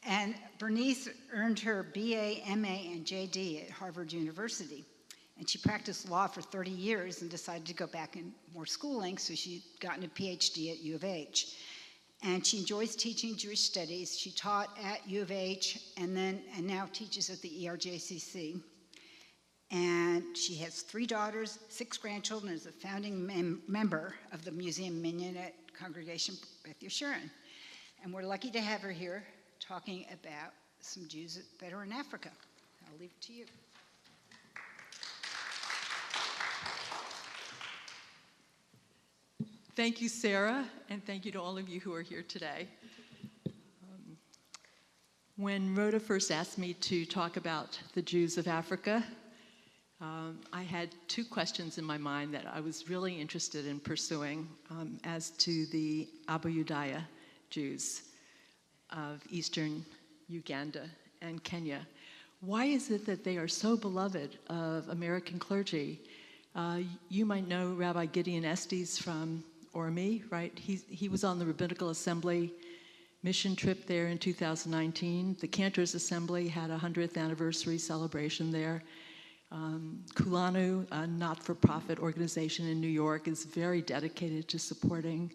And Bernice earned her BA, MA, and JD at Harvard University. And she practiced law for 30 years and decided to go back in more schooling, so she got a PhD at U of H. And she enjoys teaching Jewish studies. She taught at U of H and now teaches at the ERJCC. And she has 3 daughters, 6 grandchildren, and is a founding member of the Museum Mignonette Congregation Beth Yeshurun. And we're lucky to have her here talking about some Jews that are in Africa. I'll leave it to you. Thank you, Sarah, and thank you to all of you who are here today. When Rhoda first asked me to talk about the Jews of Africa, I had 2 questions in my mind that I was really interested in pursuing as to the Abuyadaya Jews of Eastern Uganda and Kenya. Why is it that they are so beloved of American clergy? You might know Rabbi Gideon Estes from Orme, right? He was on the Rabbinical Assembly mission trip there in 2019. The Cantors Assembly had a 100th anniversary celebration there. Kulanu, a not-for-profit organization in New York, is very dedicated to supporting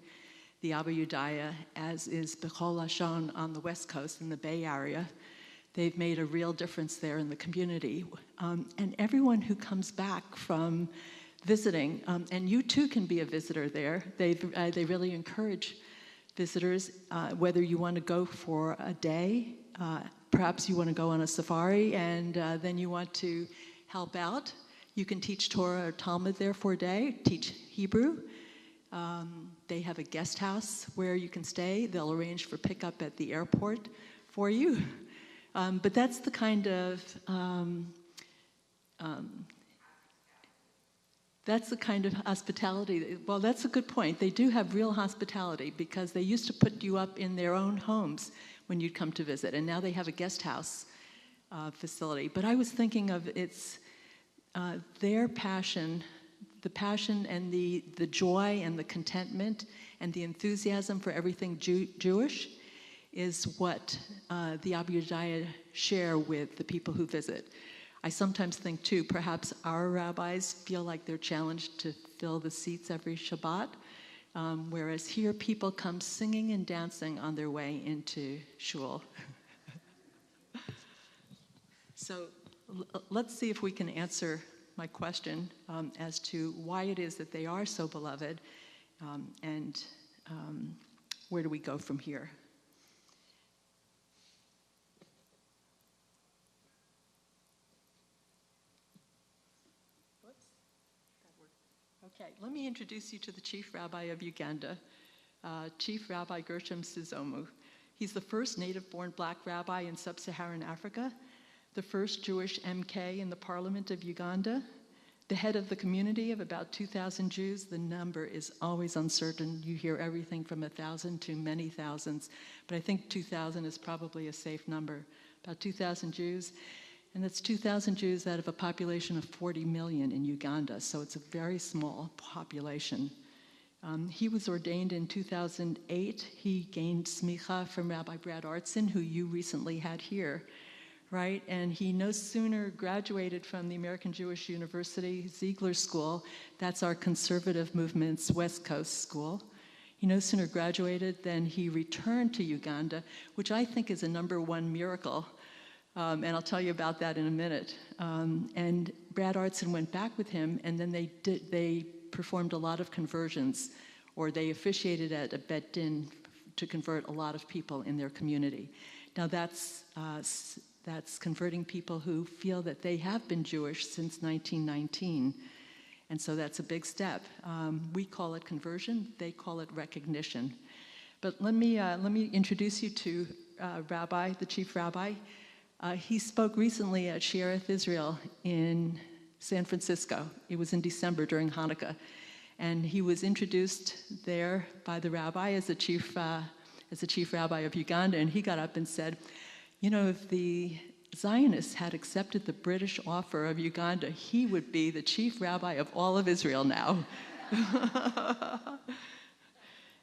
the Abuyadaya, as is Bechol Lashon on the West Coast in the Bay Area. They've made a real difference there in the community. And everyone who comes back from visiting, and you too can be a visitor there, they really encourage visitors, whether you want to go for a day, perhaps you want to go on a safari, and then you want to help out. You can teach Torah or Talmud there for a day, teach Hebrew. They have a guest house where you can stay. They'll arrange for pickup at the airport for you. But that's the kind of hospitality. Well, that's a good point. They do have real hospitality because they used to put you up in their own homes when you'd come to visit, and now they have a guest house facility. But I was thinking of their passion, the passion and the joy and the contentment and the enthusiasm for everything Jewish is what the Abuyadaya share with the people who visit. I sometimes think, too, perhaps our rabbis feel like they're challenged to fill the seats every Shabbat, whereas here people come singing and dancing on their way into shul. So let's see if we can answer my question as to why it is that they are so beloved, and where do we go from here? Okay, let me introduce you to the Chief Rabbi of Uganda, Chief Rabbi Gershom Sizomu. He's the first native-born black rabbi in sub-Saharan Africa, the first Jewish MK in the Parliament of Uganda, the head of the community of about 2,000 Jews. The number is always uncertain. You hear everything from 1,000 to many thousands, but I think 2,000 is probably a safe number. About 2,000 Jews. And that's 2,000 Jews out of a population of 40 million in Uganda, so it's a very small population. He was ordained in 2008. He gained smicha from Rabbi Brad Artson, who you recently had here, right? And he no sooner graduated from the American Jewish University Ziegler School, that's our conservative movement's West Coast school. He no sooner graduated than he returned to Uganda, which I think is a #1 miracle. And I'll tell you about that in a minute. And Brad Artson went back with him, and then they performed a lot of conversions, or they officiated at a bet din to convert a lot of people in their community. Now that's converting people who feel that they have been Jewish since 1919, and so that's a big step. We call it conversion; they call it recognition. But let me introduce you to Rabbi, the Chief Rabbi. He spoke recently at Shearith Israel in San Francisco. It was in December during Hanukkah. And he was introduced there by the rabbi as the chief rabbi of Uganda. And he got up and said, you know, if the Zionists had accepted the British offer of Uganda, he would be the chief rabbi of all of Israel now.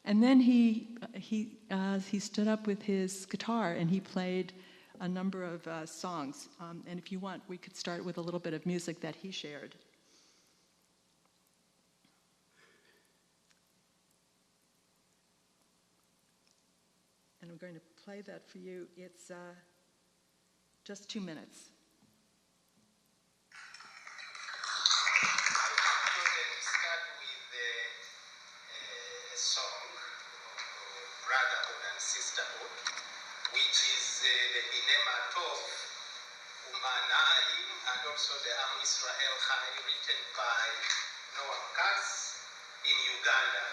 And then he stood up with his guitar and he played a number of songs. And if you want, we could start with a little bit of music that he shared. And I'm going to play that for you. It's just 2 minutes. Start with a song of brotherhood and sisterhood, which is the Hinema Tov Umanai, and also the Am Israel Chai, written by Noah Katz in Uganda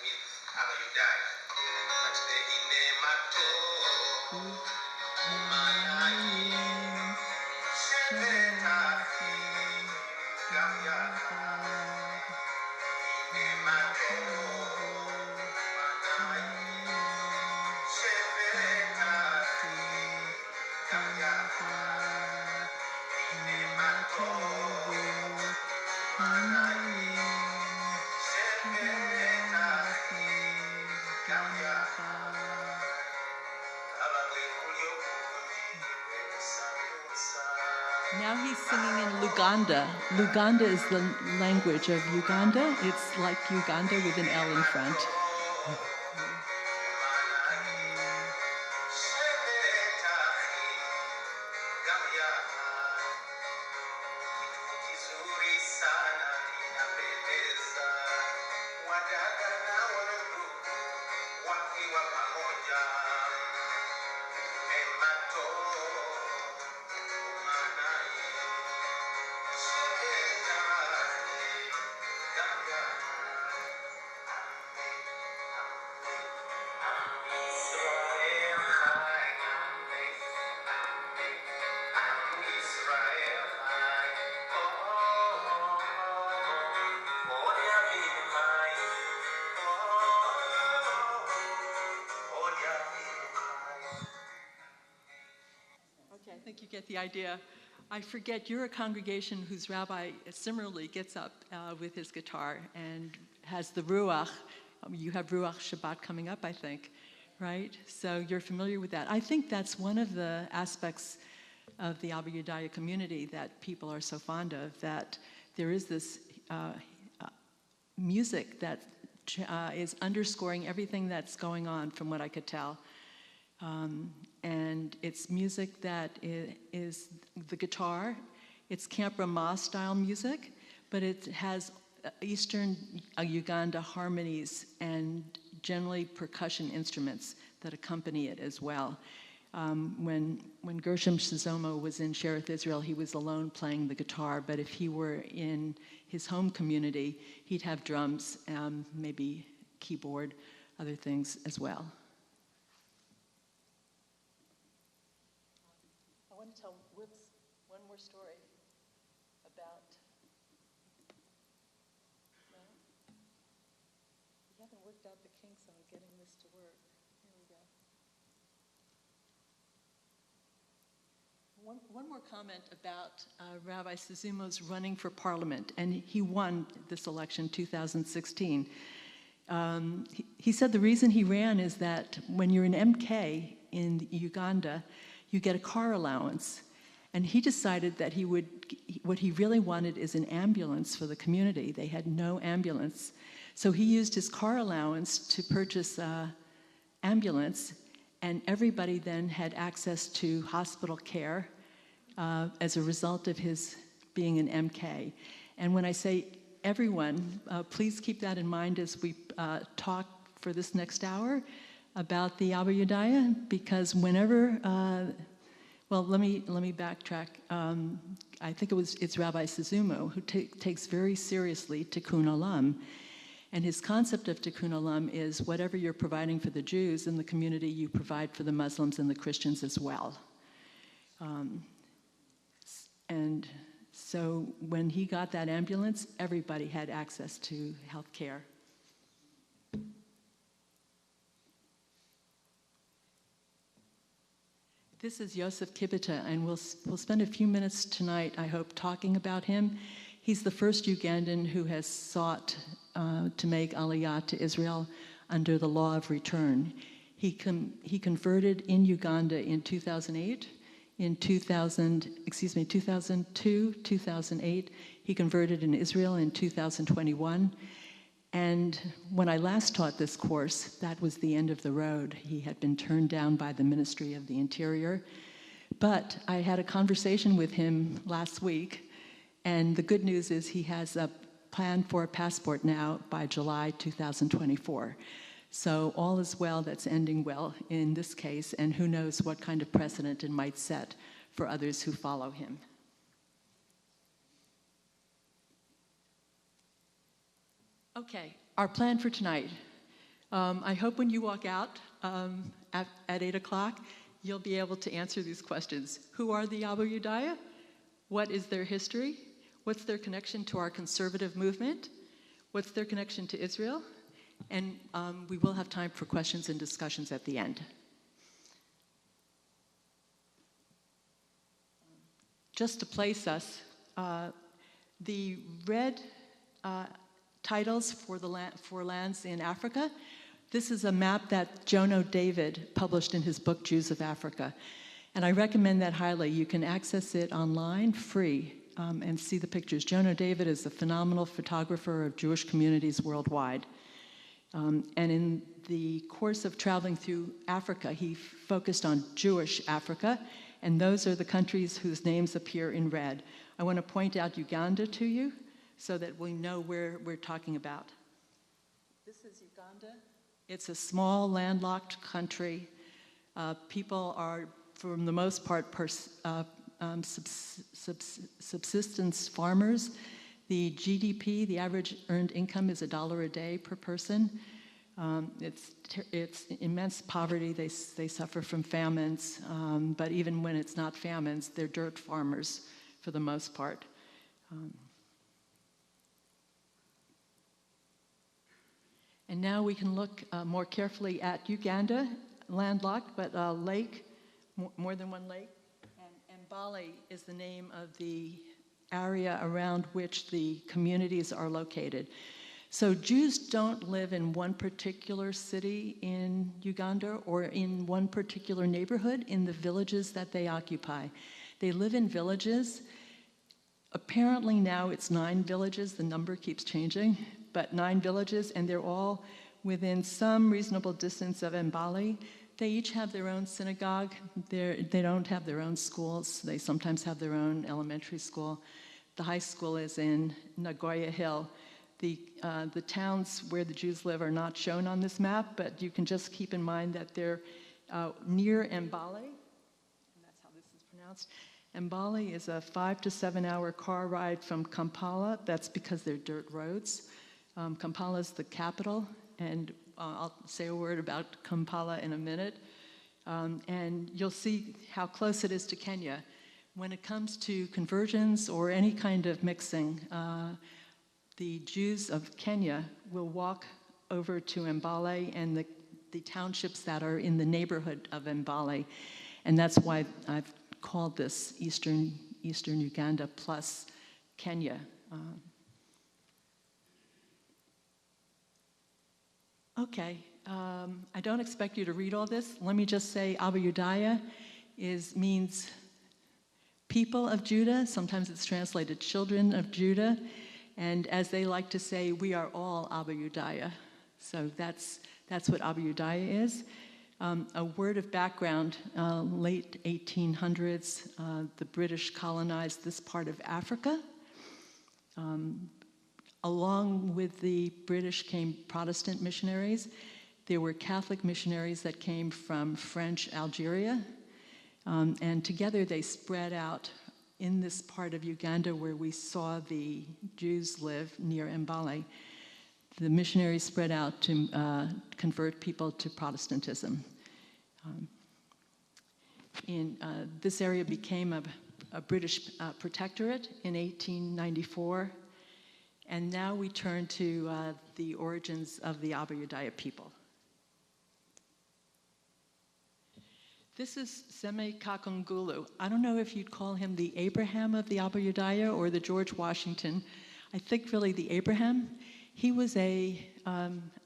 with Abuyadaya. But the Hinema Tov Umanai, Shebetaki Gayaka, Hinema Tov Umanai, Shebetaki Gayaka, Hinema Tov Umanai, Shebetaki Gayaka. Now he's singing in Luganda. Luganda is the language of Uganda. It's like Uganda with an L in front. Okay, I think you get the idea. I forget, you're a congregation whose rabbi similarly gets up with his guitar and has the Ruach. You have Ruach Shabbat coming up, I think, right? So you're familiar with that. I think that's one of the aspects of the Abuyadaya community that people are so fond of, that there is this music that is underscoring everything that's going on, from what I could tell. And it's music that is the guitar. It's Camp Ramah style music, but it has Eastern Uganda harmonies and generally percussion instruments that accompany it as well. When Gershom Shizomo was in Shereth Israel, he was alone playing the guitar, but if he were in his home community, he'd have drums, maybe keyboard, other things as well. I want to tell one more story about, well, we haven't worked out the kinks on getting this to work. Here we go. One more comment about Rabbi Suzumo's running for parliament, and he won this election, 2016. He said the reason he ran is that when you're an MK in Uganda, you get a car allowance. And he decided that what he really wanted is an ambulance for the community. They had no ambulance. So he used his car allowance to purchase an ambulance, and everybody then had access to hospital care as a result of his being an MK. And when I say everyone, please keep that in mind as we talk for this next hour about the Abuyadaya, because whenever, well, let me backtrack. I think it's Rabbi Suzumo who takes very seriously Tikkun Olam. And his concept of Tikkun Olam is whatever you're providing for the Jews in the community, you provide for the Muslims and the Christians as well. And so when he got that ambulance, everybody had access to health care. This is Yosef Kibita, and we'll spend a few minutes tonight, I hope, talking about him. He's the first Ugandan who has sought to make Aliyah to Israel. under the law of return. He converted in Uganda in 2008. In 2002, 2008, he converted in Israel in 2021. And when I last taught this course, that was the end of the road. He had been turned down by the Ministry of the Interior. But I had a conversation with him last week, and the good news is he has a plan for a passport now by July 2024. So all is well that's ending well in this case, and who knows what kind of precedent it might set for others who follow him. Okay, our plan for tonight. I hope when you walk out at 8 o'clock, you'll be able to answer these questions. Who are the Abuyadaya? What is their history? What's their connection to our conservative movement? What's their connection to Israel? And we will have time for questions and discussions at the end. Just to place us, the red titles for lands in Africa, this is a map that Jono David published in his book, Jews of Africa. And I recommend that highly. You can access it online, free, and see the pictures. Jono David is a phenomenal photographer of Jewish communities worldwide. And in the course of traveling through Africa, he focused on Jewish Africa, and those are the countries whose names appear in red. I want to point out Uganda to you so that we know where we're talking about. This is Uganda. It's a small, landlocked country. People are, for the most part, subsistence farmers. The GDP, the average earned income, is $1 a day per person. It's immense poverty. They suffer from famines, but even when it's not famines, they're dirt farmers for the most part. And now we can look more carefully at Uganda, landlocked, but a lake, more than one lake. And Mbale is the name of the area around which the communities are located. So Jews don't live in one particular city in Uganda or in one particular neighborhood in the villages that they occupy. They live in villages. Apparently now it's 9 villages. The number keeps changing, but 9 villages, and they're all within some reasonable distance of Mbale. They each have their own synagogue. They don't have their own schools. They sometimes have their own elementary school. The high school is in Nagoya Hill. The towns where the Jews live are not shown on this map, but you can just keep in mind that they're near Mbale, and that's how this is pronounced. Mbale is a 5 to 7 hour car ride from Kampala. That's because they're dirt roads. Kampala is the capital, and I'll say a word about Kampala in a minute. And you'll see how close it is to Kenya. When it comes to conversions or any kind of mixing, the Jews of Kenya will walk over to Mbale and the townships that are in the neighborhood of Mbale. And that's why I've called this Eastern Uganda plus Kenya. Okay, I don't expect you to read all this. Let me just say Abuyadaya means people of Judah. Sometimes it's translated children of Judah. And as they like to say, we are all Abuyadaya. So that's what Abuyadaya is. A word of background, late 1800s, the British colonized this part of Africa. Along with the British came Protestant missionaries. There were Catholic missionaries that came from French Algeria. And together they spread out in this part of Uganda where we saw the Jews live near Mbale. The missionaries spread out to convert people to Protestantism. This area became a British protectorate in 1894. And now we turn to the origins of the Abuyadaya people. This is Seme Kakungulu. I don't know if you'd call him the Abraham of the Abuyadaya or the George Washington. I think really the Abraham. He was a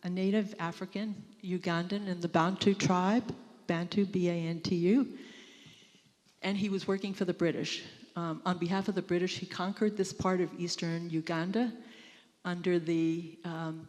native African, Ugandan in the Bantu tribe, Bantu, B-A-N-T-U, and he was working for the British. On behalf of the British, he conquered this part of eastern Uganda under the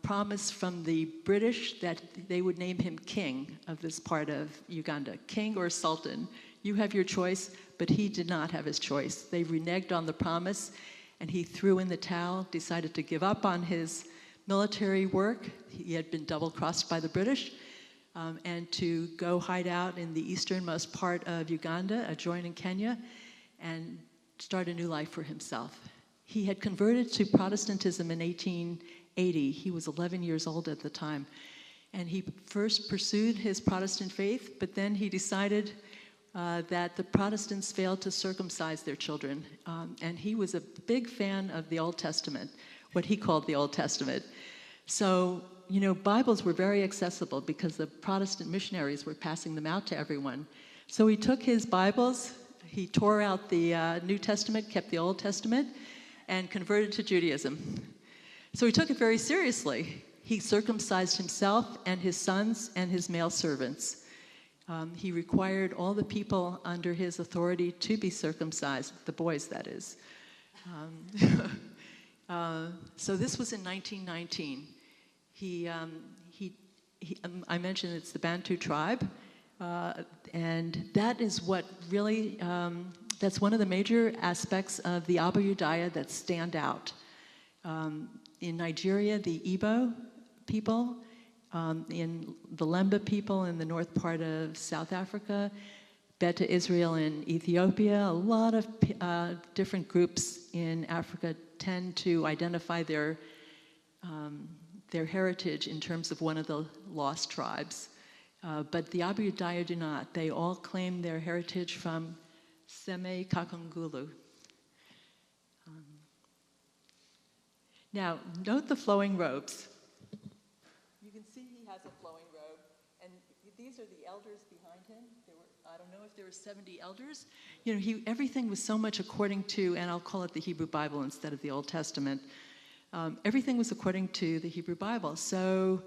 promise from the British that they would name him king of this part of Uganda, king or sultan. You have your choice, but he did not have his choice. They reneged on the promise, and he threw in the towel, decided to give up on his military work. He had been double-crossed by the British, and to go hide out in the easternmost part of Uganda, adjoining Kenya, and start a new life for himself. He had converted to Protestantism in 1880. He was 11 years old at the time. And he first pursued his Protestant faith, but then he decided that the Protestants failed to circumcise their children. And he was a big fan of the Old Testament, what he called the Old Testament. So, you know, Bibles were very accessible because the Protestant missionaries were passing them out to everyone. So he took his Bibles, he tore out the New Testament, kept the Old Testament, and converted to Judaism. So he took it very seriously. He circumcised himself and his sons and his male servants. He required all the people under his authority to be circumcised, the boys, that is. So this was in 1919. I mentioned it's the Bantu tribe, and that is what really, that's one of the major aspects of the Abuyadaya that stand out. In Nigeria, the Igbo people, in the Lemba people in the north part of South Africa, Beta Israel in Ethiopia, a lot of different groups in Africa tend to identify their heritage in terms of one of the lost tribes. But the Abuyadaya do not. They all claim their heritage from Seme Kakungulu. Now, note the flowing robes. You can see he has a flowing robe, and these are the elders behind him. I don't know if there were 70 elders. You know, everything was so much according to, and I'll call it the Hebrew Bible instead of the Old Testament. Everything was according to the Hebrew Bible. So,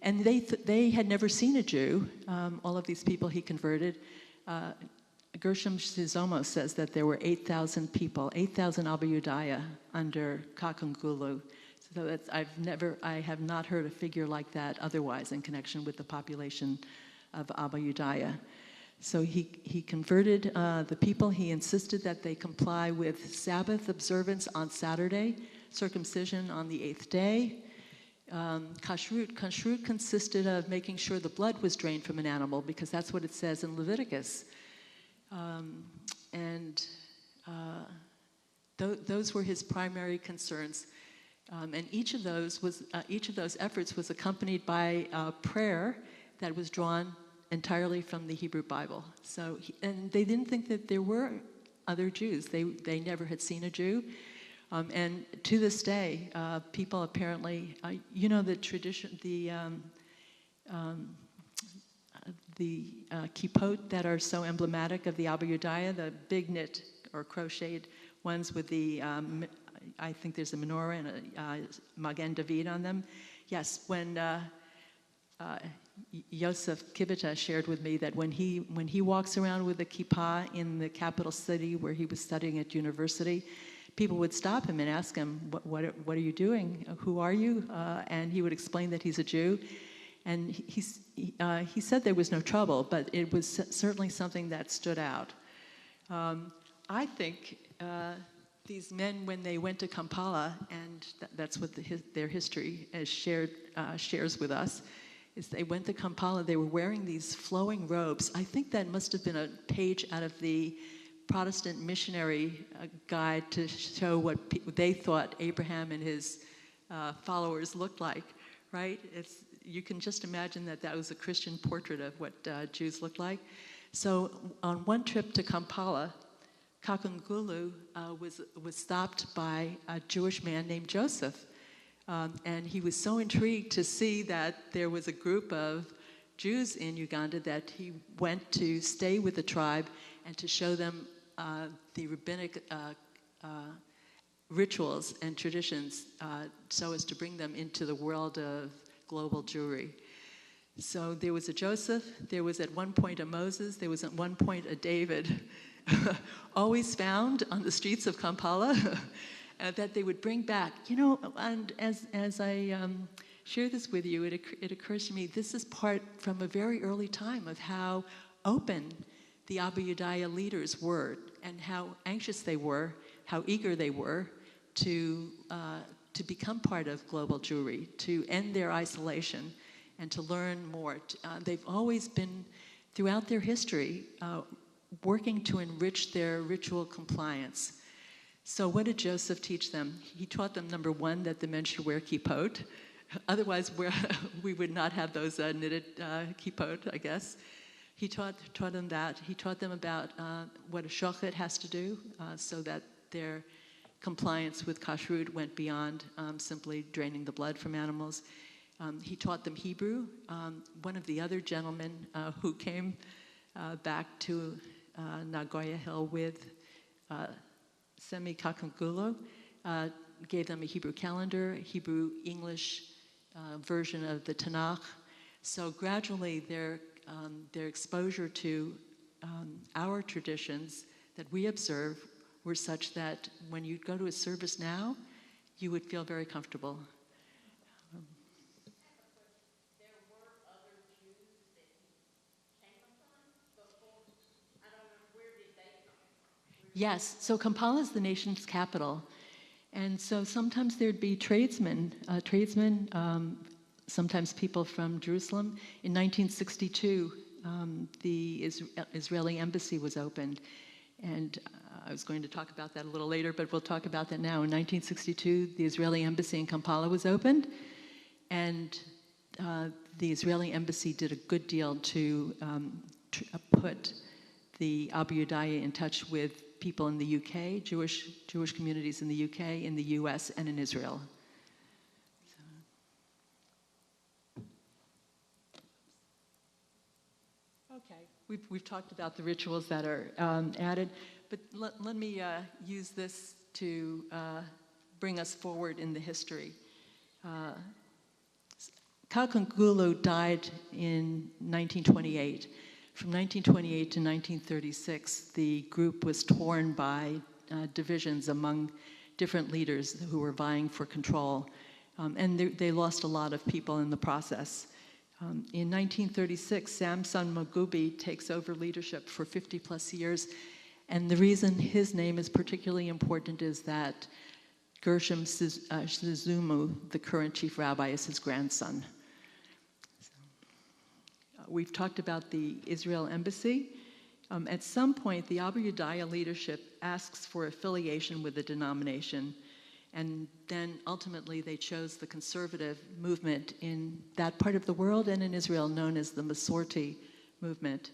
and they had never seen a Jew. All of these people he converted. Gershom Shizomo says that there were 8,000 people, 8,000 Abuyadaya under Kakungulu. So I have not heard a figure like that otherwise in connection with the population of Abuyadaya. So he converted the people. He insisted that they comply with Sabbath observance on Saturday, circumcision on the 8th day. Kashrut consisted of making sure the blood was drained from an animal, because that's what it says in Leviticus. Those were his primary concerns, and each of those efforts was accompanied by a prayer that was drawn entirely from the Hebrew Bible. So, and they didn't think that there were other Jews. They never had seen a Jew, and to this day, people apparently, you know, the tradition, the kippot that are so emblematic of the Abuyadaya, the big knit or crocheted ones with the, I think there's a menorah and a Magen David on them. Yes, when Yosef Kibita shared with me that when he walks around with a kippah in the capital city where he was studying at university, people would stop him and ask him, what are you doing? Who are you? And he would explain that he's a Jew. And he said there was no trouble, but it was certainly something that stood out. I think these men, when they went to Kampala, and that's what their history shares with us, is they went to Kampala, they were wearing these flowing robes. I think that must have been a page out of the Protestant missionary guide to show what they thought Abraham and his followers looked like, right? You can just imagine that was a Christian portrait of what Jews looked like. So on one trip to Kampala, Kakungulu was stopped by a Jewish man named Joseph. And he was so intrigued to see that there was a group of Jews in Uganda that he went to stay with the tribe and to show them the rituals and traditions so as to bring them into the world of global Jewry. So there was a Joseph, there was at one point a Moses, there was at one point a David, always found on the streets of Kampala, that they would bring back. You know, and as I share this with you, it occurs to me this is part from a very early time of how open the Abuyadaya leaders were and how anxious they were, how eager they were to become part of global Jewry, to end their isolation and to learn more. They've always been, throughout their history, working to enrich their ritual compliance. So what did Joseph teach them? He taught them, number one, that the men should wear kippot. Otherwise, we would not have those knitted kippot, I guess. He taught them that. He taught them about what a shochet has to do so that their compliance with kashrut went beyond simply draining the blood from animals. He taught them Hebrew. One of the other gentlemen who came back to Nagoya Hill with Semi Kakangulo gave them a Hebrew calendar, Hebrew English version of the Tanakh. So gradually their exposure to our traditions that we observe were such that when you'd go to a service now, you would feel very comfortable. Yes, so Kampala is the nation's capital. And so sometimes there'd be tradesmen, sometimes people from Jerusalem. In 1962, the Israeli embassy was opened. And I was going to talk about that a little later, but we'll talk about that now. In 1962, the Israeli embassy in Kampala was opened. And the Israeli embassy did a good deal to put the Abuyadaya in touch with people in the UK, Jewish communities in the UK, in the US, and in Israel. Okay, we've talked about the rituals that are added, but let me use this to bring us forward in the history. Kakangulu died in 1928. From 1928 to 1936, the group was torn by divisions among different leaders who were vying for control, and they lost a lot of people in the process. In 1936, Samson Mugubi takes over leadership for 50 plus years, and the reason his name is particularly important is that Gershom Suzumu, the current chief rabbi, is his grandson. We've talked about the Israel embassy. At some point, the Abuyadaya leadership asks for affiliation with the denomination, and then ultimately they chose the conservative movement in that part of the world and in Israel known as the Masorti movement.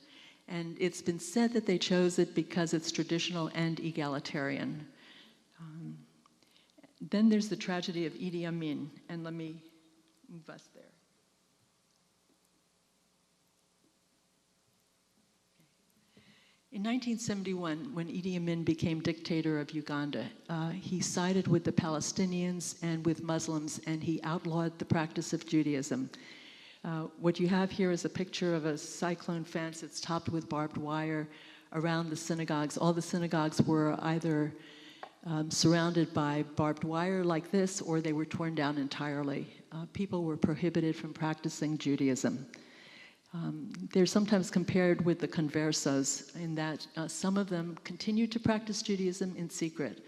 And it's been said that they chose it because it's traditional and egalitarian. Then there's the tragedy of Idi Amin, and let me move us there. In 1971, when Idi Amin became dictator of Uganda, he sided with the Palestinians and with Muslims, and he outlawed the practice of Judaism. What you have here is a picture of a cyclone fence. It's topped with barbed wire around the synagogues. All the synagogues were either surrounded by barbed wire like this, or they were torn down entirely. People were prohibited from practicing Judaism. They're sometimes compared with the conversos in that some of them continued to practice Judaism in secret,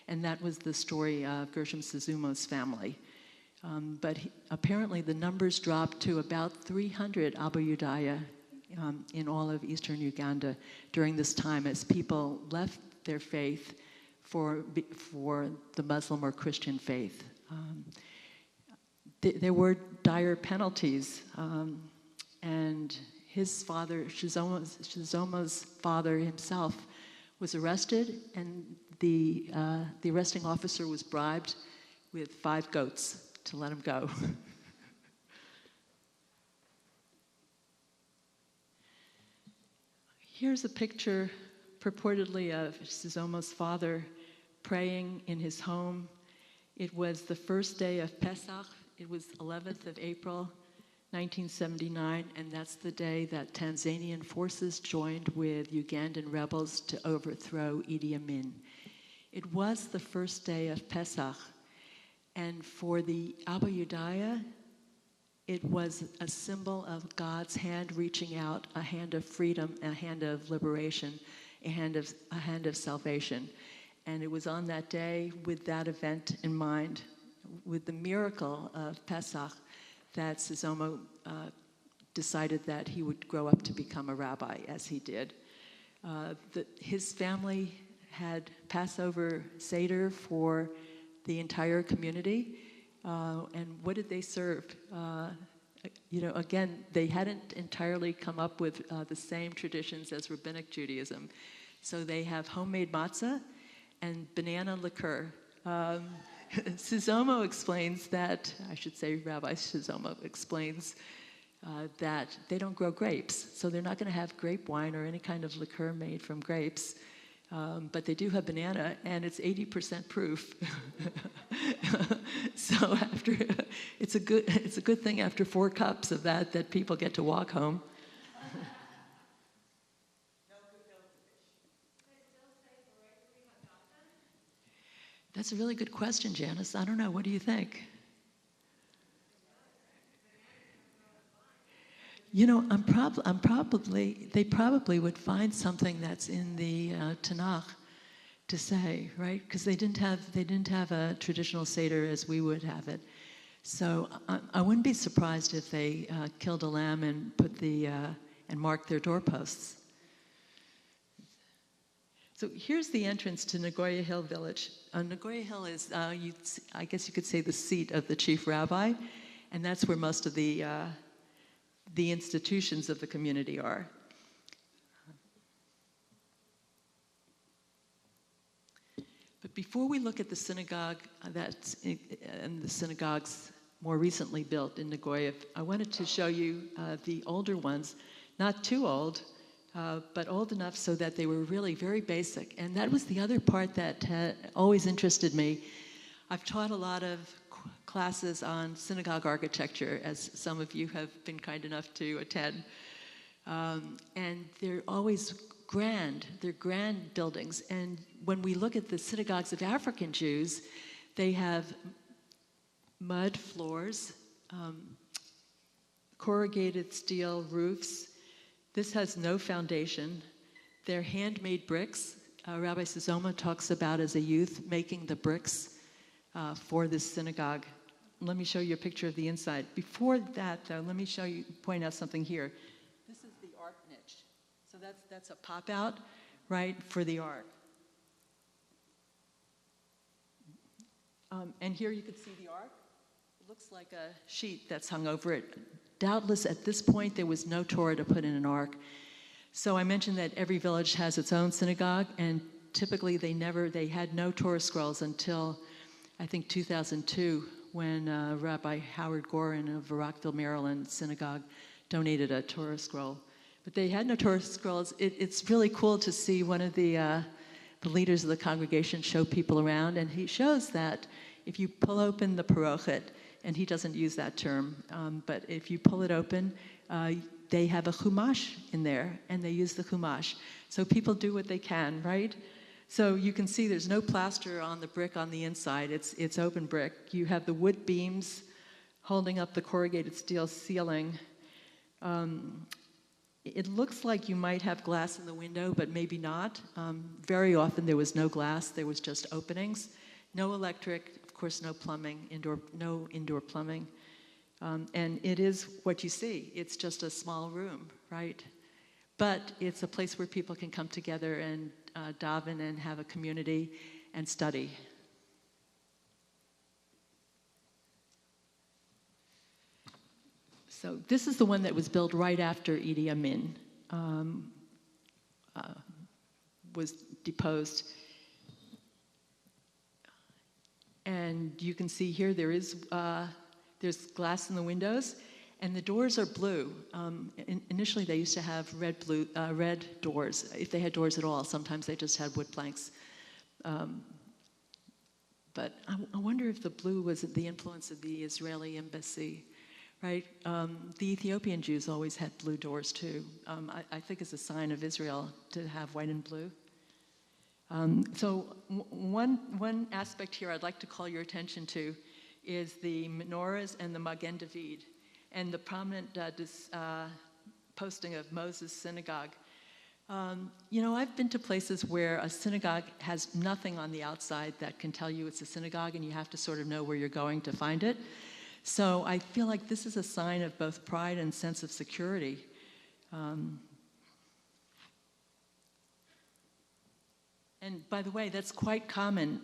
and that was the story of Gershom Suzumu's family. But apparently the numbers dropped to about 300 Abuyadaya in all of eastern Uganda during this time as people left their faith for the Muslim or Christian faith. There were dire penalties. And his father, Shizoma's father himself, was arrested, and the arresting officer was bribed with 5 goats to let him go. Here's a picture purportedly of Shizoma's father praying in his home. It was the first day of Pesach. It was 11th of April, 1979, and that's the day that Tanzanian forces joined with Ugandan rebels to overthrow Idi Amin. It was the first day of Pesach, and for the Abuyadaya, it was a symbol of God's hand reaching out, a hand of freedom, a hand of liberation, a hand of salvation. And it was on that day, with that event in mind, with the miracle of Pesach, that Sizomo decided that he would grow up to become a rabbi, as he did. His family had Passover Seder for the entire community. And what did they serve? Again, they hadn't entirely come up with the same traditions as Rabbinic Judaism. So they have homemade matzah and banana liqueur. Sizomo explains that, I should say Rabbi Sizomo explains that they don't grow grapes. So they're not going to have grape wine or any kind of liqueur made from grapes. But they do have banana, and it's 80% proof. So it's a good thing after 4 cups of that people get to walk home. That's a really good question, Janice. I don't know. What do you think? They probably would find something that's in the Tanakh to say, right? Because they didn't have a traditional Seder as we would have it. So I wouldn't be surprised if they killed a lamb and put and marked their doorposts. So here's the entrance to Nagoya Hill Village. Nagoya Hill is, I guess you could say, the seat of the chief rabbi, and that's where most of the institutions of the community are. But before we look at the synagogue and the synagogues more recently built in Nagoya, I wanted to show you the older ones, not too old, but old enough so that they were really very basic. And that was the other part that always interested me. I've taught a lot of classes on synagogue architecture, as some of you have been kind enough to attend. And they're always grand. They're grand buildings. And when we look at the synagogues of African Jews, they have mud floors, corrugated steel roofs. This has no foundation. They're handmade bricks. Rabbi Sizomo talks about, as a youth, making the bricks for this synagogue. Let me show you a picture of the inside. Before that, though, let me point out something here. This is the ark niche. So that's a pop-out, right, for the ark. And here you can see the ark. It looks like a sheet that's hung over it. Doubtless, at this point, there was no Torah to put in an ark. So I mentioned that every village has its own synagogue, and typically they had no Torah scrolls until, I think, 2002, when Rabbi Howard Gorin of Rockville, Maryland synagogue donated a Torah scroll. But they had no Torah scrolls. It's really cool to see one of the leaders of the congregation show people around, and he shows that if you pull open the parochet, and he doesn't use that term, but if you pull it open, they have a chumash in there, and they use the chumash. So people do what they can, right? So you can see there's no plaster on the brick on the inside. It's open brick. You have the wood beams holding up the corrugated steel ceiling. It looks like you might have glass in the window, but maybe not. Very often there was no glass. There was just openings. No electric, of course, no plumbing, no indoor plumbing. And it is what you see. It's just a small room, right? But it's a place where people can come together and daven and have a community and study. So this is the one that was built right after Idi Amin was deposed. And you can see here there's glass in the windows, and the doors are blue. Initially, they used to have red doors, if they had doors at all. Sometimes they just had wood planks. but I wonder if the blue was the influence of the Israeli embassy, right? The Ethiopian Jews always had blue doors too. I think it's a sign of Israel to have white and blue. So one aspect here I'd like to call your attention to is the menorahs and the Magen David, and the prominent posting of Moses Synagogue. I've been to places where a synagogue has nothing on the outside that can tell you it's a synagogue, and you have to sort of know where you're going to find it. So I feel like this is a sign of both pride and sense of security. And by the way, that's quite common.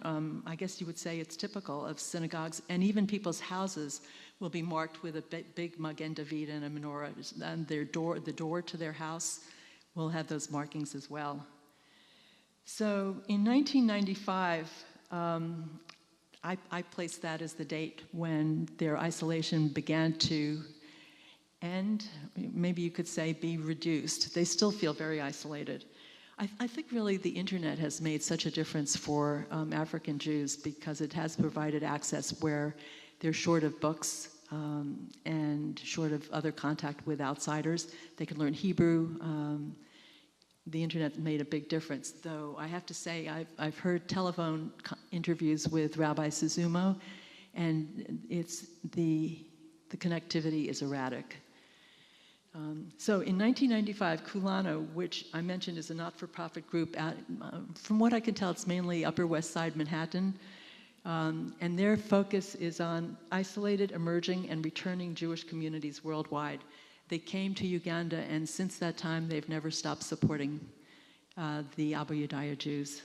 I guess you would say it's typical of synagogues, and even people's houses will be marked with a big Magen David and a menorah, and the door to their house will have those markings as well. So in 1995, I placed that as the date when their isolation began to end, maybe you could say be reduced. They still feel very isolated. I think really the internet has made such a difference for African Jews, because it has provided access where they're short of books and short of other contact with outsiders. They can learn Hebrew. The internet made a big difference, though I have to say I've heard telephone interviews with Rabbi Suzumo, and it's the connectivity is erratic. So in 1995, Kulano, which I mentioned is a not-for-profit group, from what I can tell, it's mainly Upper West Side Manhattan, and their focus is on isolated, emerging, and returning Jewish communities worldwide. They came to Uganda, and since that time, they've never stopped supporting the Abuyadaya Jews.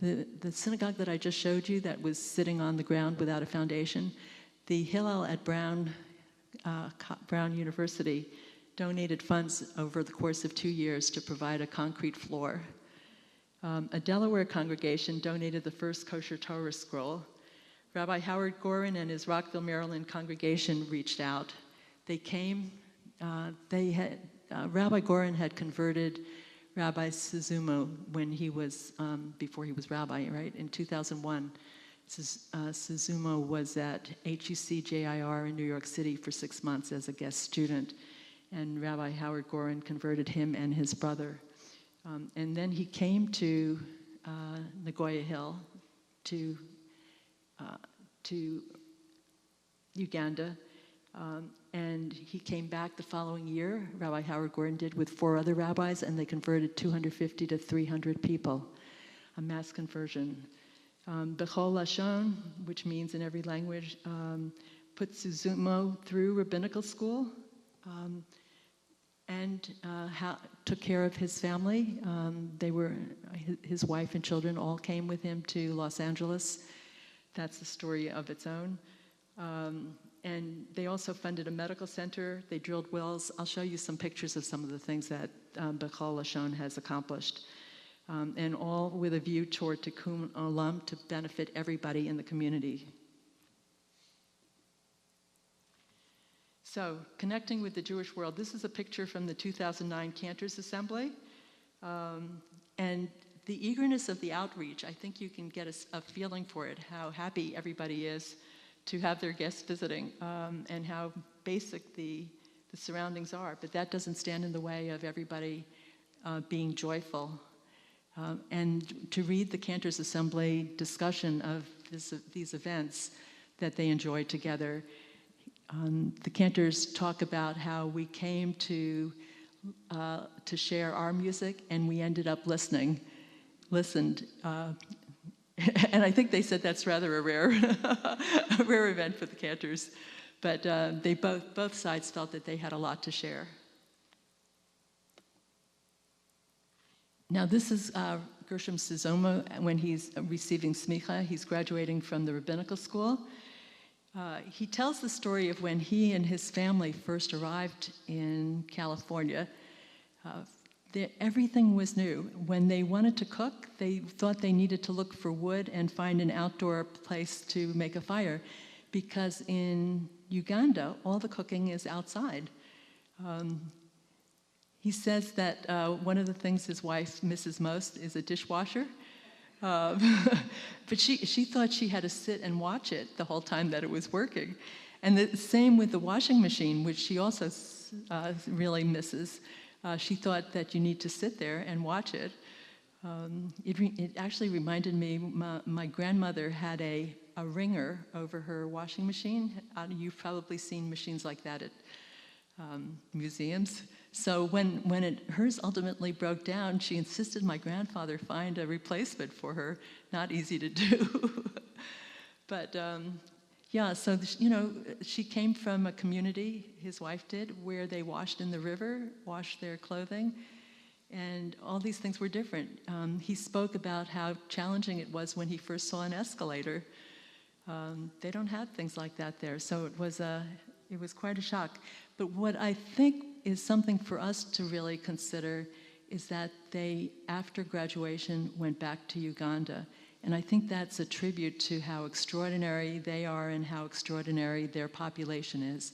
The synagogue that I just showed you that was sitting on the ground without a foundation, the Hillel at Brown University donated funds over the course of 2 years to provide a concrete floor. A Delaware congregation donated the first kosher Torah scroll. Rabbi Howard Gorin and his Rockville, Maryland congregation reached out. They came, Rabbi Gorin had converted Rabbi Suzumo when he was, before he was rabbi, right, in 2001. Suzumo was at HUC-JIR in New York City for 6 months as a guest student, and Rabbi Howard Gorin converted him and his brother. And then he came to Nagoya Hill, to Uganda, and he came back the following year. Rabbi Howard Gorin did with 4 other rabbis, and they converted 250 to 300 people, a mass conversion. Bechol Lashon, which means in every language, put Suzumo through rabbinical school and took care of his family. His wife and children all came with him to Los Angeles. That's a story of its own. And they also funded a medical center. They drilled wells. I'll show you some pictures of some of the things that Bechol Lashon has accomplished. And all with a view toward Tikkun Olam, to benefit everybody in the community. So, connecting with the Jewish world, this is a picture from the 2009 Cantors Assembly. And the eagerness of the outreach, I think you can get a feeling for it, how happy everybody is to have their guests visiting, and how basic the surroundings are. But that doesn't stand in the way of everybody being joyful. And to read the Cantors Assembly discussion of these events that they enjoyed together. The Cantors talk about how we came to share our music, and we ended up listened. And I think they said that's rather a rare event for the Cantors. But they both sides felt that they had a lot to share. Now this is Gershom Suzumo when he's receiving smicha. He's graduating from the rabbinical school. He tells the story of when he and his family first arrived in California. Everything was new. When they wanted to cook, they thought they needed to look for wood and find an outdoor place to make a fire, because in Uganda, all the cooking is outside. He says that one of the things his wife misses most is a dishwasher. But she thought she had to sit and watch it the whole time that it was working. And the same with the washing machine, which she also really misses. She thought that you need to sit there and watch it. It actually reminded me, my grandmother had a ringer over her washing machine. You've probably seen machines like that at museums. So when hers ultimately broke down, she insisted my grandfather find a replacement for her. Not easy to do. But yeah, so she came from a community, his wife did, where they washed in the river, washed their clothing, and all these things were different. He spoke about how challenging it was when he first saw an escalator. They don't have things like that there, so it was quite a shock. But what I think is something for us to really consider is that they, after graduation, went back to Uganda. And I think that's a tribute to how extraordinary they are and how extraordinary their population is.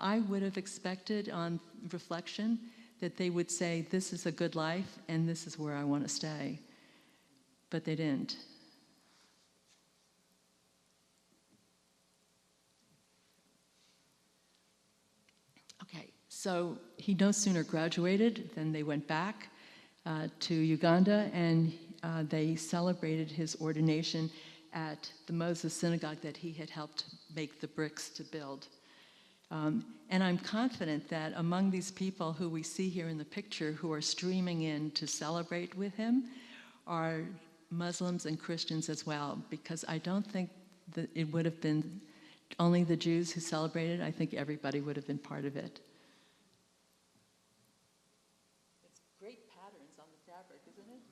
I would have expected on reflection that they would say, this is a good life and this is where I want to stay. But they didn't. Okay, so he no sooner graduated than they went back to Uganda, and they celebrated his ordination at the Moses synagogue that he had helped make the bricks to build. And I'm confident that among these people who we see here in the picture who are streaming in to celebrate with him are Muslims and Christians as well, because I don't think that it would have been only the Jews who celebrated. I think everybody would have been part of it. It's great patterns on the fabric, isn't it?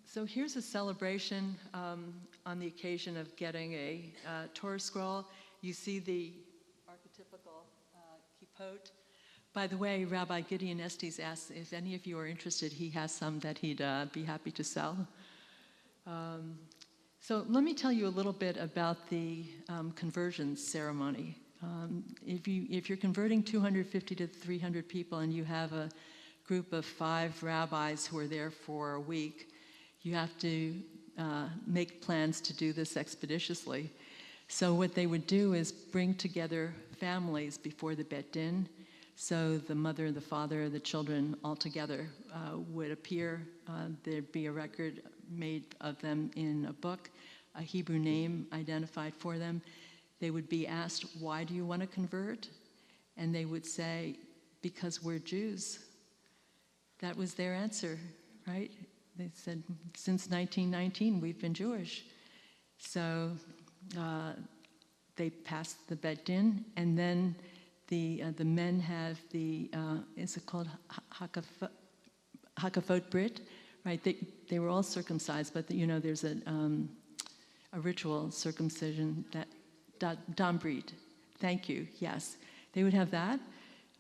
So here's a celebration on the occasion of getting a Torah scroll. You see the archetypical kippot. By the way, Rabbi Gideon Estes asked if any of you are interested. He has some that he'd be happy to sell. So let me tell you a little bit about the conversion ceremony. If you're converting 250 to 300 people and you have a group of 5 rabbis who are there for a week, you have to make plans to do this expeditiously. So what they would do is bring together families before the Bet Din. So the mother, the father, the children all together would appear. There'd be a record made of them in a book, a Hebrew name identified for them. They would be asked, why do you want to convert? And they would say, because we're Jews. That was their answer, right? They said, since 1919, we've been Jewish. So they passed the Bet Din, and then the men have the, is it called Hakafot Brit? Right, they were all circumcised, but there's a ritual circumcision, that Dam Brit. Thank you, yes. They would have that,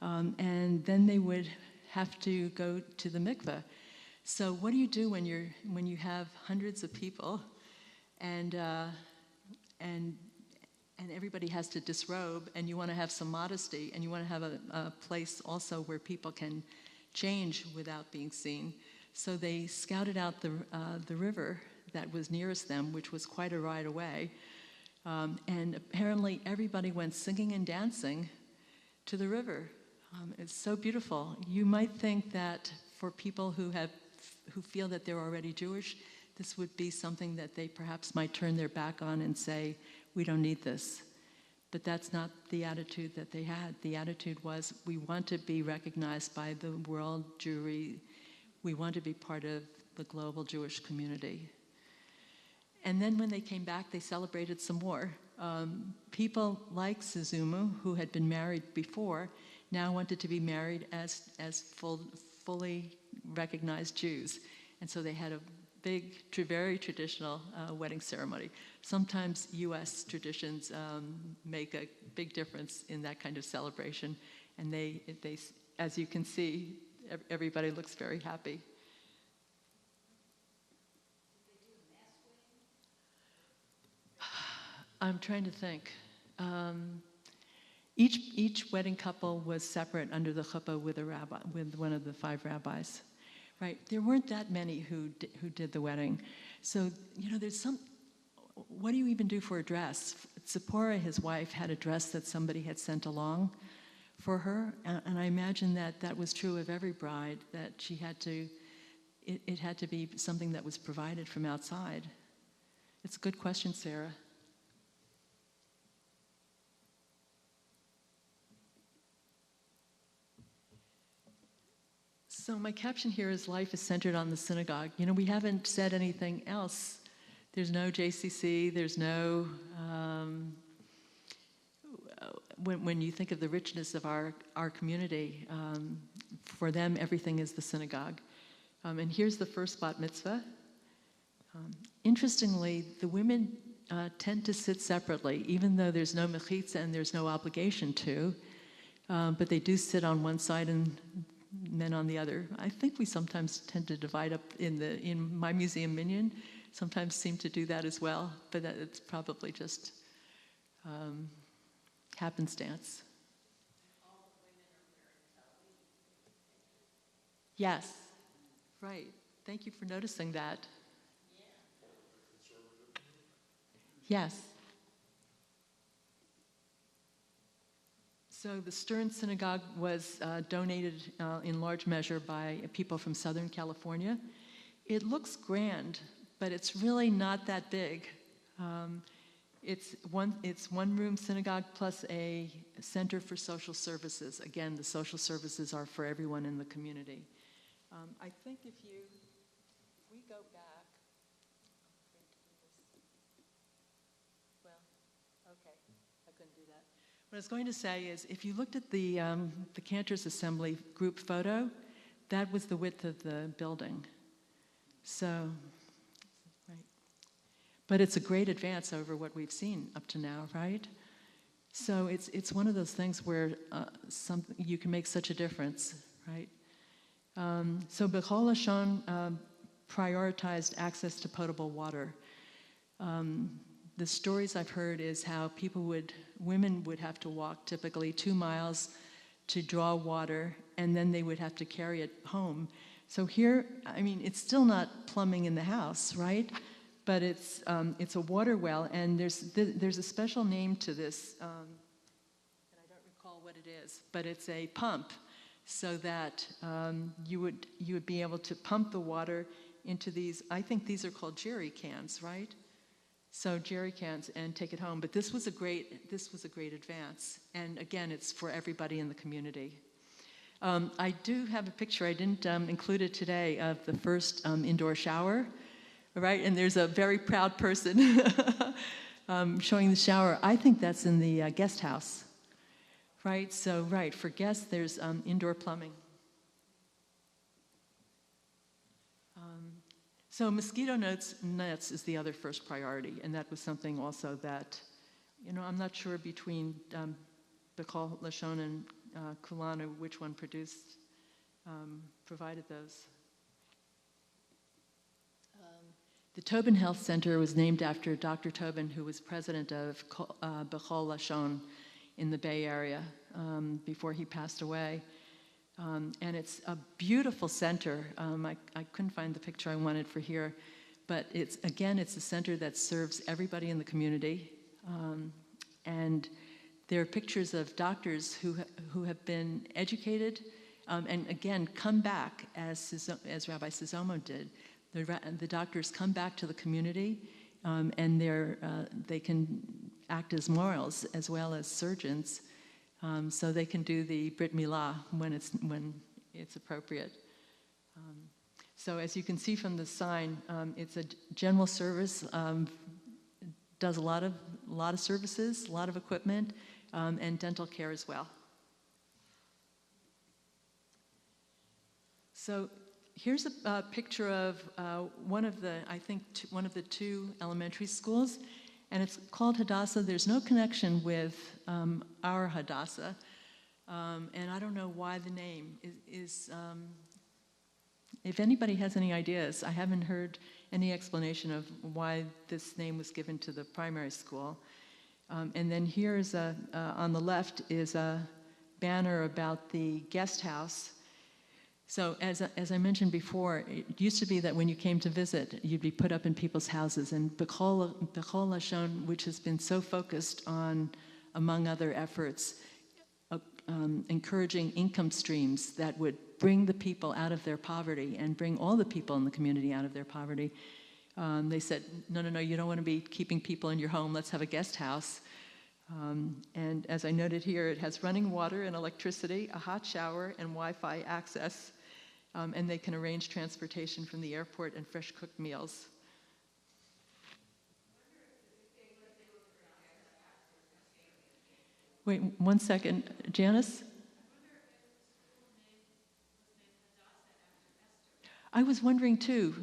and then they would have to go to the mikveh. So what do you do when you have hundreds of people, and everybody has to disrobe, and you want to have some modesty, and you want to have a place also where people can change without being seen? So they scouted out the river that was nearest them, which was quite a ride away, and apparently everybody went singing and dancing to the river. It's so beautiful. You might think that for people who feel that they're already Jewish, this would be something that they perhaps might turn their back on and say, we don't need this. But that's not the attitude that they had. The attitude was, we want to be recognized by the world Jewry. We want to be part of the global Jewish community. And then when they came back, they celebrated some more. People like Suzumu, who had been married before, now wanted to be married as fully recognized Jews. And so they had a big, very traditional wedding ceremony. Sometimes U.S. traditions make a big difference in that kind of celebration. And they, as you can see, everybody looks very happy. I'm trying to think. Each wedding couple was separate under the chuppah with a rabbi, with one of the 5 rabbis. right? There weren't that many who did the wedding. So, there's some, what do you even do for a dress? Zipporah, his wife, had a dress that somebody had sent along for her, and I imagine that was true of every bride, that she had to, it had to be something that was provided from outside. It's a good question, Sarah. So my caption here is life is centered on the synagogue. We haven't said anything else. There's no JCC, there's no, when you think of the richness of our community, for them everything is the synagogue. And here's the first bat mitzvah. Interestingly, the women tend to sit separately, even though there's no mechitza and there's no obligation to, but they do sit on one side and men on the other. I think we sometimes tend to divide up in my museum minion, sometimes seem to do that as well, but it's probably just happenstance. Yes, right. Thank you for noticing that. Yes. So the Stern Synagogue was donated in large measure by people from Southern California. It looks grand, but it's really not that big. It's one room synagogue plus a center for social services. Again, the social services are for everyone in the community. I think if we go back, okay, I couldn't do that. What I was going to say is, if you looked at the Cantors Assembly group photo, that was the width of the building. So, right. But it's a great advance over what we've seen up to now, right? So it's one of those things where you can make such a difference, right? So Bechol Lashon prioritized access to potable water. The stories I've heard is how women would have to walk typically 2 miles to draw water, and then they would have to carry it home. So here, it's still not plumbing in the house, right? But it's a water well, and there's a special name to this, and I don't recall what it is, but it's a pump, so that you would be able to pump the water into these. I think these are called jerry cans, right? So jerry cans, and take it home. But this was a great advance. And again, it's for everybody in the community. I do have a picture, I didn't include it today, of the first indoor shower, right? And there's a very proud person showing the shower. I think that's in the guest house, right? So, right, for guests, there's indoor plumbing. So mosquito nets is the other first priority, and that was something also that, I'm not sure between Bechol Lashon and Kulanu which one provided those. The Tobin Health Center was named after Dr. Tobin, who was president of Bechol Lashon in the Bay Area before he passed away. And it's a beautiful center. I couldn't find the picture I wanted for here, but it's a center that serves everybody in the community. And there are pictures of doctors who have been educated and again come back as Rabbi Sizomo did. The doctors come back to the community, and they can act as morals as well as surgeons. So they can do the Brit Milah when it's appropriate. So as you can see from the sign, it's a general service, does a lot of services, a lot of equipment, and dental care as well. So here's a picture of one of the two elementary schools. And it's called Hadassah. There's no connection with our Hadassah. And I don't know why the name is if anybody has any ideas, I haven't heard any explanation of why this name was given to the primary school. And then here is on the left is a banner about the guest house. So as I mentioned before, it used to be that when you came to visit, you'd be put up in people's houses. And Bechol Lashon, which has been so focused on, among other efforts, encouraging income streams that would bring the people out of their poverty and bring all the people in the community out of their poverty. They said, no, you don't want to be keeping people in your home. Let's have a guest house. And as I noted here, it has running water and electricity, a hot shower, and Wi-Fi access. And they can arrange transportation from the airport and fresh cooked meals. Wait, 1 second. Janice? I was wondering too,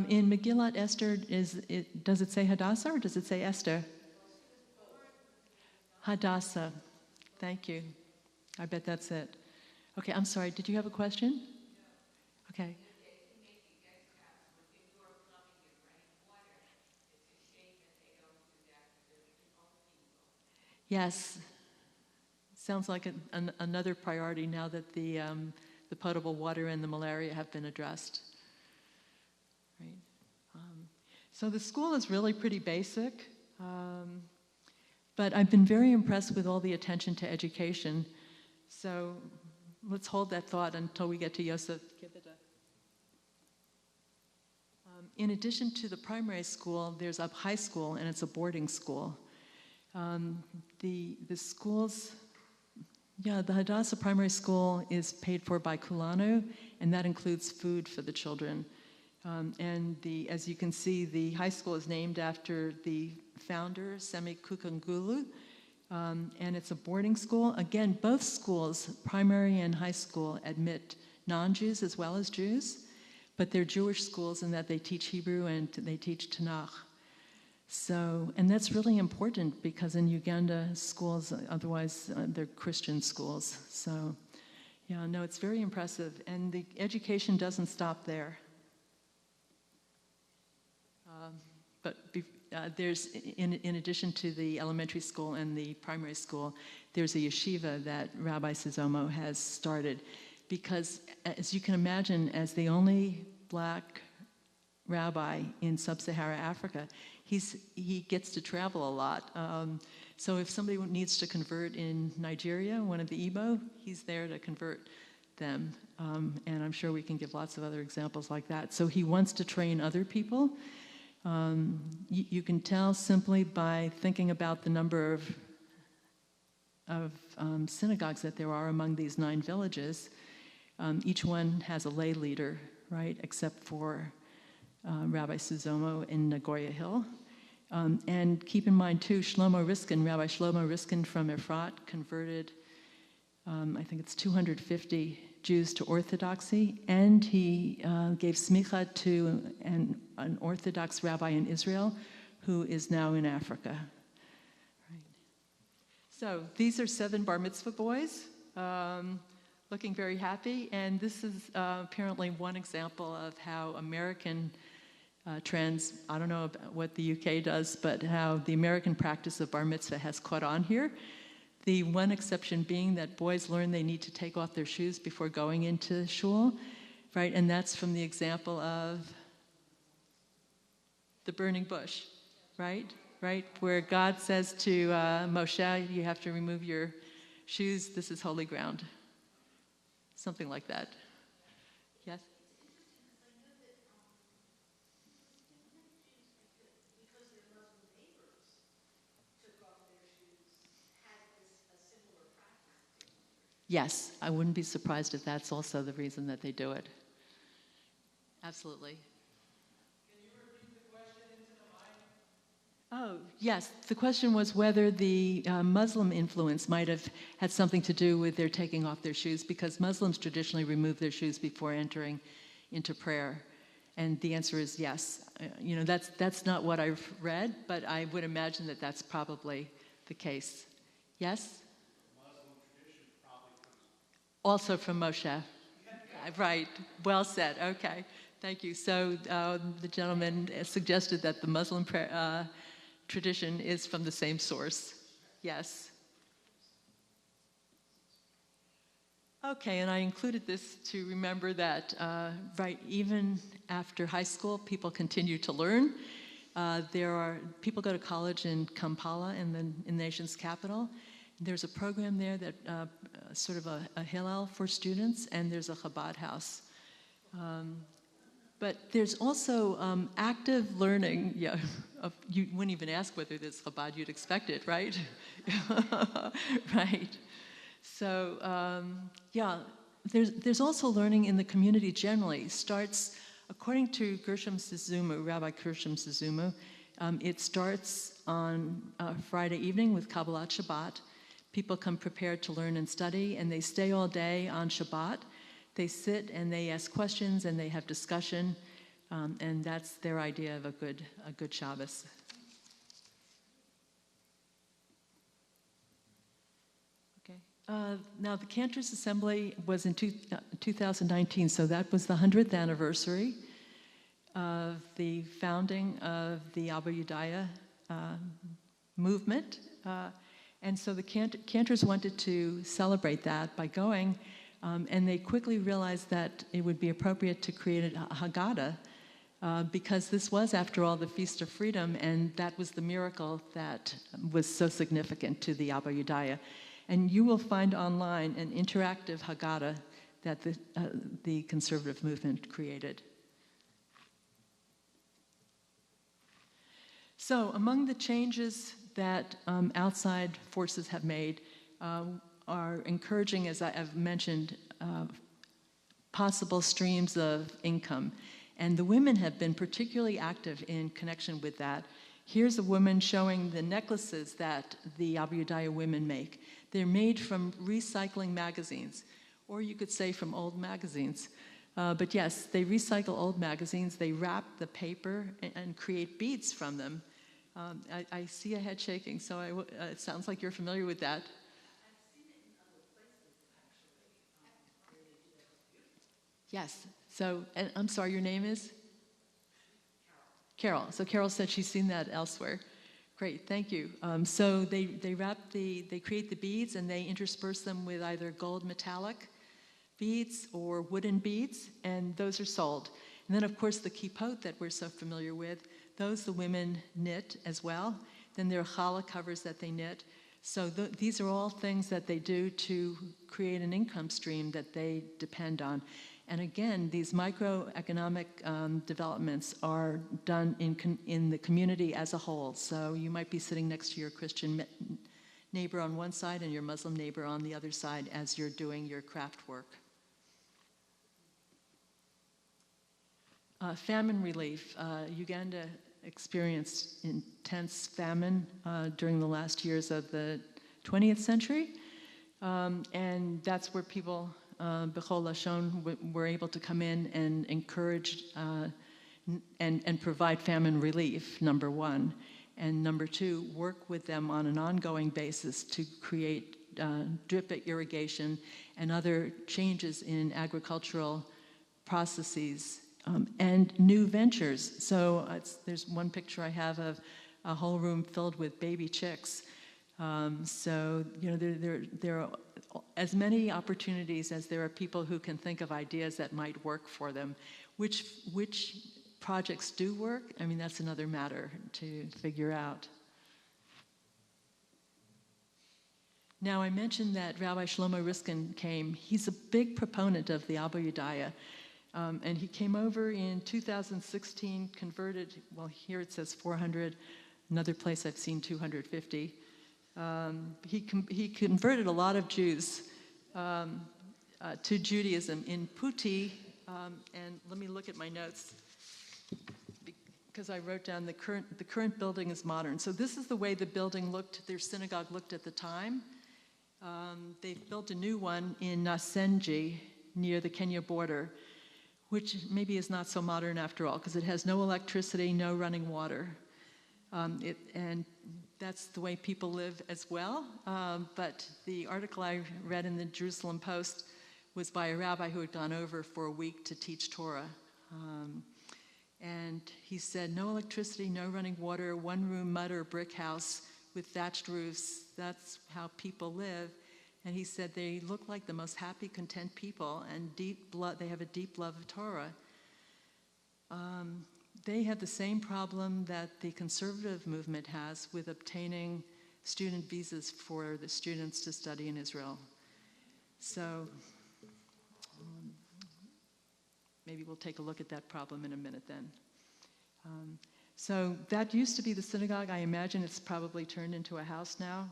in Megillat Esther, does it say Hadassah or does it say Esther? Hadassah. Thank you. I bet that's it. Okay, I'm sorry. Did you have a question? Okay. Yes. Sounds like another priority now that the potable water and the malaria have been addressed. Right. So the school is really pretty basic, but I've been very impressed with all the attention to education. So let's hold that thought until we get to Yosef Kibita. In addition to the primary school, there's a high school, and it's a boarding school. The schools, the Hadassah Primary School is paid for by Kulanu, and that includes food for the children. As you can see, the high school is named after the founder, Semi Kukungulu, and it's a boarding school. Again, both schools, primary and high school, admit non-Jews as well as Jews, but they're Jewish schools in that they teach Hebrew and they teach Tanakh. So, and that's really important because in Uganda, schools, otherwise they're Christian schools. So, it's very impressive. And the education doesn't stop there. There's, in addition to the elementary school and the primary school, there's a yeshiva that Rabbi Sizomo has started because, as you can imagine, as the only black rabbi in sub-Saharan Africa, he gets to travel a lot. So if somebody needs to convert in Nigeria, one of the Igbo, he's there to convert them. And I'm sure we can give lots of other examples like that. So he wants to train other people. You can tell simply by thinking about the number of synagogues that there are among these 9 villages. Each one has a lay leader, right, except for Rabbi Suzomo in Nagoya Hill. And keep in mind, too, Rabbi Shlomo Riskin from Efrat converted, I think it's 250 Jews to Orthodoxy, and he gave smicha to an Orthodox rabbi in Israel who is now in Africa. Right. So these are 7 bar mitzvah boys, looking very happy, and this is apparently one example of how American trends, I don't know about what the UK does, but how the American practice of bar mitzvah has caught on here. The one exception being that boys learn they need to take off their shoes before going into shul, right? And that's from the example of the burning bush, right? Right? Where God says to Moshe, you have to remove your shoes, this is holy ground. Something like that. Yes? Yes, I wouldn't be surprised if that's also the reason that they do it. Absolutely. Can you repeat the question into the mic? Oh, yes. The question was whether the Muslim influence might have had something to do with their taking off their shoes, because Muslims traditionally remove their shoes before entering into prayer. And the answer is yes. That's not what I've read, but I would imagine that that's probably the case. Yes? Also from Moshe. Right. Well said. Okay. Thank you. So the gentleman suggested that the Muslim tradition is from the same source. Yes. Okay, and I included this to remember that, right, even after high school, people continue to learn. People go to college in Kampala, in the nation's capital. There's a program there that sort of a Hillel for students, and there's a Chabad house. But there's also active learning. Yeah, you wouldn't even ask whether there's Chabad, you'd expect it, right? Right. So, yeah, there's also learning in the community generally. Starts, according to Gershom Suzumu, Rabbi Gershom Suzumu, it starts on Friday evening with Kabbalat Shabbat. People come prepared to learn and study, and they stay all day on Shabbat. They sit and they ask questions and they have discussion, and that's their idea of a good Shabbos. Now, the Cantors Assembly was in 2019, so that was the 100th anniversary of the founding of the Abuyadaya movement. And so the Cantors wanted to celebrate that by going, and they quickly realized that it would be appropriate to create a Haggadah, because this was, after all, the Feast of Freedom, and that was the miracle that was so significant to the Abuyadaya. And you will find online an interactive Haggadah that the conservative movement created. So among the changes that outside forces have made are encouraging, as I've mentioned, possible streams of income. And the women have been particularly active in connection with that. Here's a woman showing the necklaces that the Abuyadaya women make. They're made from recycling magazines, or you could say from old magazines. But yes, they recycle old magazines, they wrap the paper and create beads from them. I see a head shaking, so it sounds like you're familiar with that. I've seen it in other places, actually. Yes, so, and I'm sorry, your name is? Carol. So Carol said she's seen that elsewhere. Great, thank you. So they create the beads and they intersperse them with either gold metallic beads or wooden beads, and those are sold. And then, of course, the kippot that we're so familiar with, those the women knit as well. Then there are challah covers that they knit. So these are all things that they do to create an income stream that they depend on. And again, these microeconomic developments are done in the community as a whole. So you might be sitting next to your Christian neighbor on one side and your Muslim neighbor on the other side as you're doing your craft work. Famine relief. Uganda experienced intense famine during the last years of the 20th century. And that's where people, Bechol Lashon, were able to come in and encourage and provide famine relief, number one. And number two, work with them on an ongoing basis to create drip irrigation and other changes in agricultural processes and new ventures. So there's one picture I have of a whole room filled with baby chicks. So, you know, there are as many opportunities as there are people who can think of ideas that might work for them. Which projects do work? I mean, that's another matter to figure out. Now, I mentioned that Rabbi Shlomo Riskin came. He's a big proponent of the Abuyadaya. And he came over in 2016, converted, well, here it says 400. Another place I've seen 250. He converted a lot of Jews to Judaism in Puti, and let me look at my notes because I wrote down the current building is modern. So this is the way the building looked, their synagogue looked at the time. They built a new one in Nasenji near the Kenya border, which maybe is not so modern after all because it has no electricity, no running water. And that's the way people live as well. But the article I read in the Jerusalem Post was by a rabbi who had gone over for a week to teach Torah. And he said, no electricity, no running water, one-room mud or brick house with thatched roofs. That's how people live. And he said they look like the most happy, content people, and they have a deep love of Torah. They have the same problem that the conservative movement has with obtaining student visas for the students to study in Israel. So maybe we'll take a look at that problem in a minute then. So that used to be the synagogue. I imagine it's probably turned into a house now,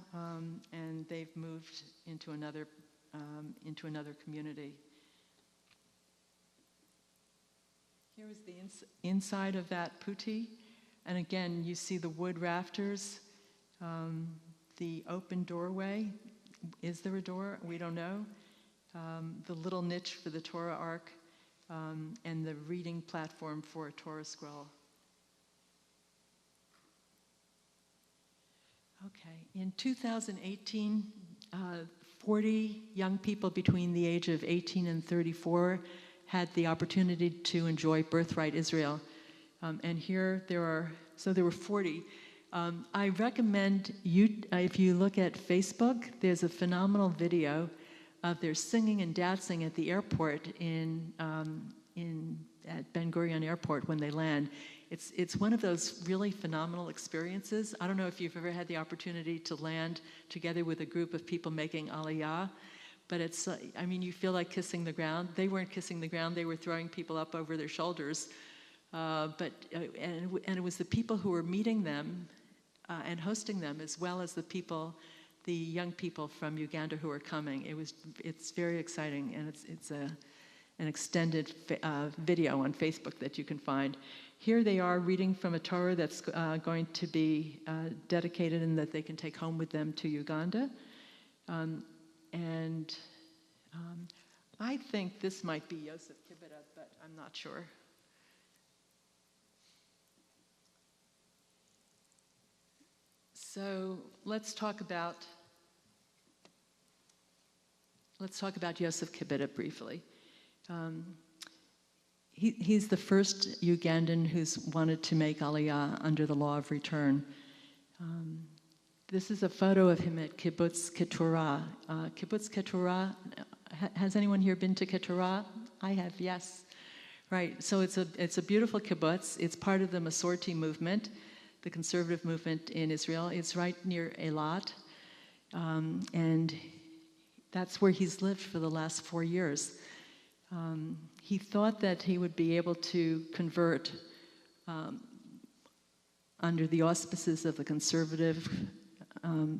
and they've moved into another community. Here is the inside of that putti, and again, you see the wood rafters, the open doorway. Is there a door? We don't know. The little niche for the Torah ark, and the reading platform for a Torah scroll. Okay, in 2018, 40 young people between the age of 18 and 34 had the opportunity to enjoy Birthright Israel. And here there were 40. I recommend you, if you look at Facebook, there's a phenomenal video of their singing and dancing at the airport at Ben Gurion Airport when they land. It's one of those really phenomenal experiences. I don't know if you've ever had the opportunity to land together with a group of people making Aliyah, but you feel like kissing the ground. They weren't kissing the ground, they were throwing people up over their shoulders. And it was the people who were meeting them and hosting them, as well as the young people from Uganda who are coming. It's very exciting, and it's an extended video on Facebook that you can find. Here they are reading from a Torah that's going to be dedicated and that they can take home with them to Uganda. I think this might be Yosef Kibbutz, but I'm not sure. So let's talk about Yosef Kibbutz briefly. He's the first Ugandan who's wanted to make Aliyah under the law of return. This is a photo of him at Kibbutz Keturah. Kibbutz Keturah, has anyone here been to Keturah? I have, yes. Right, so it's a beautiful kibbutz. It's part of the Masorti movement, the conservative movement in Israel. It's right near Eilat, and that's where he's lived for the last 4 years. He thought that he would be able to convert under the auspices of the conservative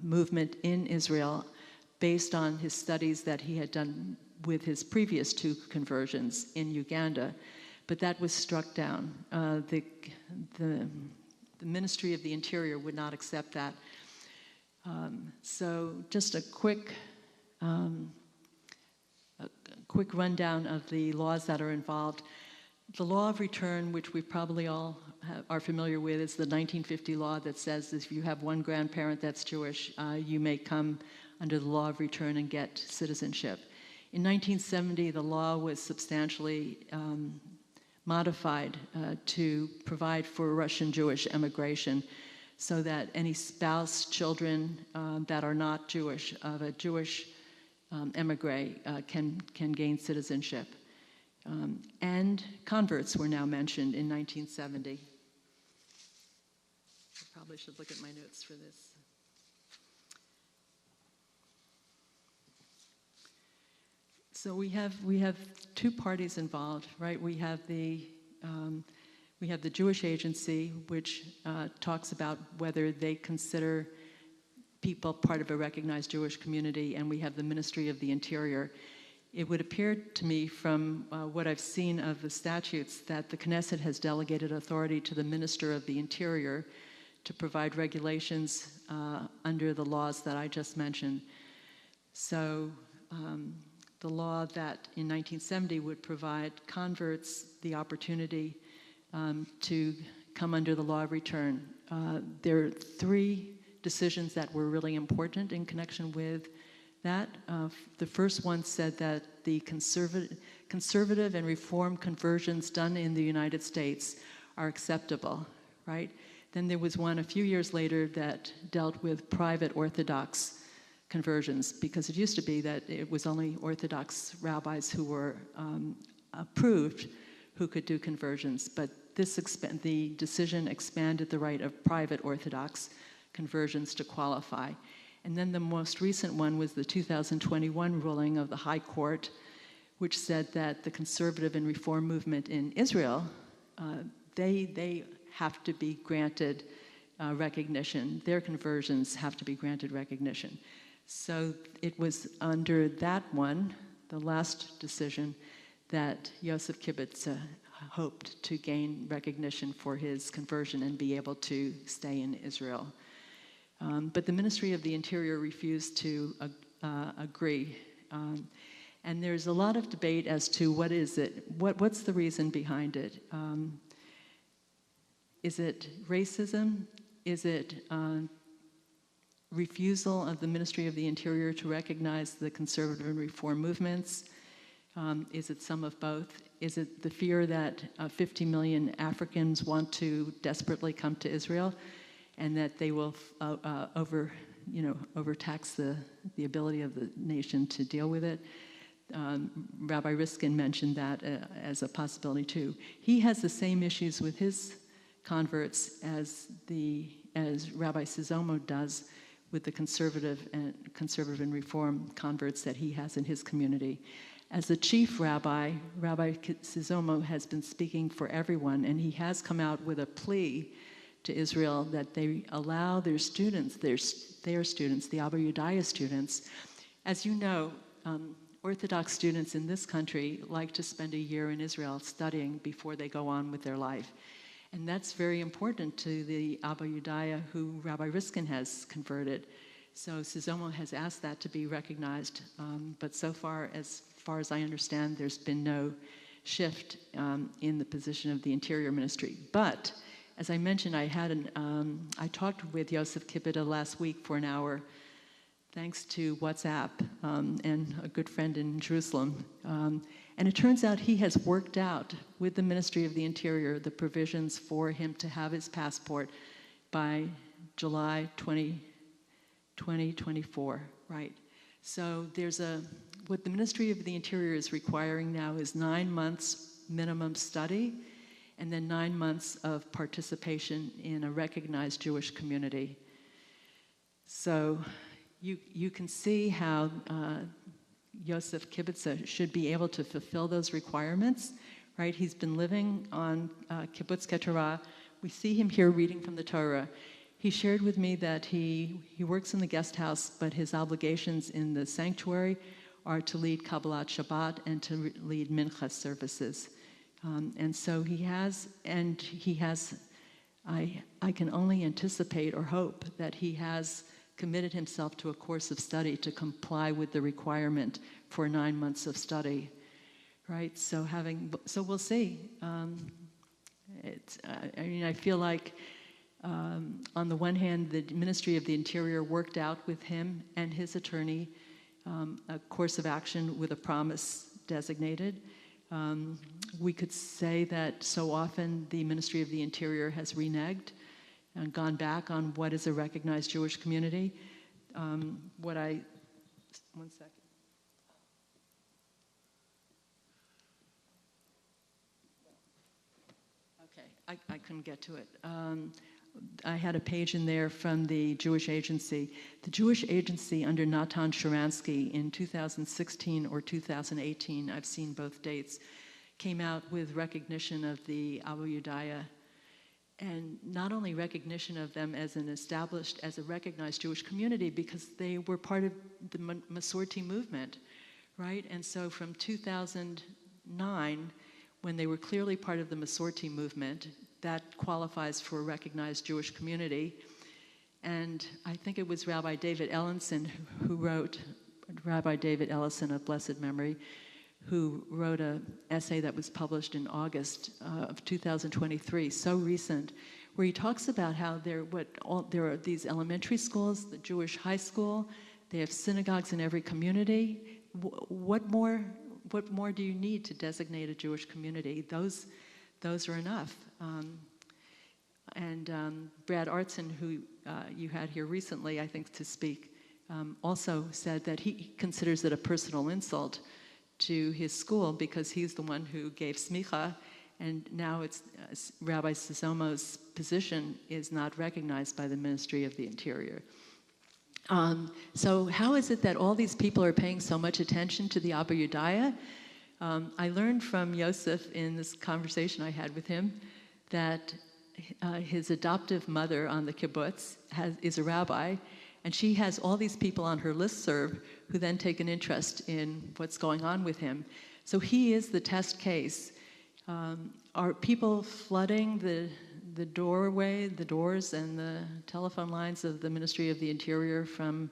movement in Israel based on his studies that he had done with his previous 2 conversions in Uganda, but that was struck down. The Ministry of the Interior would not accept that. So just a quick rundown of the laws that are involved. The law of return, which we probably all are familiar with, is the 1950 law that says if you have one grandparent that's Jewish, you may come under the law of return and get citizenship. In 1970, the law was substantially modified to provide for Russian Jewish emigration, so that any spouse, children that are not Jewish, of a Jewish emigre can gain citizenship. And converts were now mentioned in 1970. I probably should look at my notes for this. So we have 2 parties involved, right? We have the Jewish Agency, which talks about whether they consider people part of a recognized Jewish community, and we have the Ministry of the Interior. It would appear to me from what I've seen of the statutes that the Knesset has delegated authority to the Minister of the Interior to provide regulations under the laws that I just mentioned. So the law that in 1970 would provide converts the opportunity to come under the law of return. There are 3 decisions that were really important in connection with that. The first one said that the conservative and reform conversions done in the United States are acceptable, right? Then there was one a few years later that dealt with private Orthodox conversions, because it used to be that it was only Orthodox rabbis who were approved who could do conversions, but the decision expanded the right of private Orthodox conversions to qualify. And then the most recent one was the 2021 ruling of the High Court, which said that the conservative and reform movement in Israel, they have to be granted recognition. Their conversions have to be granted recognition. So it was under that one, the last decision, that Yosef Kibbutz hoped to gain recognition for his conversion and be able to stay in Israel. But the Ministry of the Interior refused to agree. And there's a lot of debate as to what is it, what's the reason behind it. Is it racism? Is it refusal of the Ministry of the Interior to recognize the conservative and reform movements? Is it some of both? Is it the fear that 50 million Africans want to desperately come to Israel and that they will overtax the ability of the nation to deal with it? Rabbi Riskin mentioned that as a possibility too. He has the same issues with his converts as Rabbi Sizomo does with the conservative and reform converts that he has in his community. As the chief rabbi, Rabbi Sizomo has been speaking for everyone, and he has come out with a plea to Israel that they allow their students, the Abuyadaya students. As you know, Orthodox students in this country like to spend a year in Israel studying before they go on with their life. And that's very important to the Abuyadaya who Rabbi Riskin has converted. So Sizomo has asked that to be recognized, but so far as I understand, there's been no shift in the position of the Interior Ministry. But as I mentioned, I talked with Yosef Kibbutz last week for an hour, thanks to WhatsApp and a good friend in Jerusalem. And it turns out he has worked out with the Ministry of the Interior the provisions for him to have his passport by July 2024, right? So what the Ministry of the Interior is requiring now is 9 months minimum study and then 9 months of participation in a recognized Jewish community. So you can see how Yosef Kibbutz should be able to fulfill those requirements, right? He's been living on Kibbutz Keturah. We see him here reading from the Torah. He shared with me that he works in the guest house, but his obligations in the sanctuary are to lead Kabbalat Shabbat and to lead Mincha services. And so he has, I can only anticipate or hope that he has committed himself to a course of study to comply with the requirement for 9 months of study, right? So we'll see. I feel like on the one hand, the Ministry of the Interior worked out with him and his attorney a course of action with a promise designated. We could say that so often the Ministry of the Interior has reneged and gone back on what is a recognized Jewish community. One second. Okay, I couldn't get to it. I had a page in there from the Jewish Agency. The Jewish Agency under Natan Sharansky in 2016 or 2018, I've seen both dates, came out with recognition of the Abuyadaya, and not only recognition of them as a recognized Jewish community, because they were part of the Masorti movement, right? And so from 2009, when they were clearly part of the Masorti movement, that qualifies for a recognized Jewish community. And I think it was Rabbi David Ellison who wrote, Rabbi David Ellison of blessed memory, who wrote an essay that was published in August of 2023, so recent, where he talks about how there are these elementary schools, the Jewish high school, they have synagogues in every community. What more do you need to designate a Jewish community? Those are enough. And Brad Artson, who you had here recently, I think, to speak, also said that he considers it a personal insult to his school because he's the one who gave smicha, and now it's Rabbi Sisomo's position is not recognized by the Ministry of the Interior. So how is it that all these people are paying so much attention to the Abuyadaya? I learned from Yosef in this conversation I had with him that his adoptive mother on the kibbutz is a rabbi, and she has all these people on her listserv who then take an interest in what's going on with him. So he is the test case. Are people flooding the doors and the telephone lines of the Ministry of the Interior from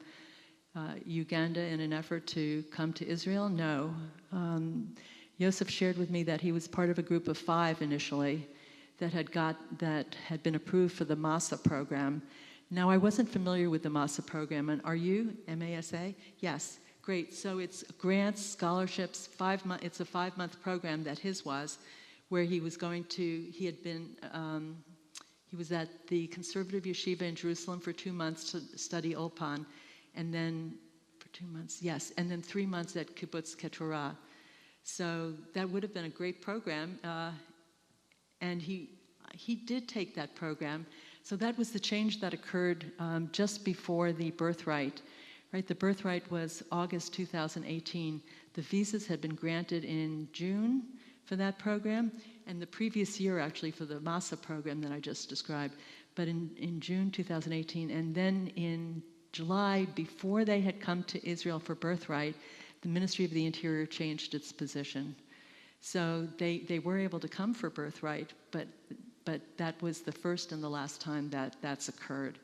Uganda in an effort to come to Israel? No. Yosef shared with me that he was part of a group of 5 initially that had been approved for the MASA program. Now, I wasn't familiar with the MASA program, and are you? MASA? Yes, great. So it's grants, scholarships, it's a 5-month program that his was, where he was he was at the conservative yeshiva in Jerusalem for 2 months to study Ulpan, and then, for 2 months, yes, and then 3 months at Kibbutz Keturah. So that would have been a great program, and he did take that program. So that was the change that occurred just before the birthright, right? The birthright was August 2018. The visas had been granted in June for that program, and the previous year actually for the MASA program that I just described, but in June 2018. And then in July, before they had come to Israel for birthright, the Ministry of the Interior changed its position. So they were able to come for birthright, but that was the first and the last time that's occurred.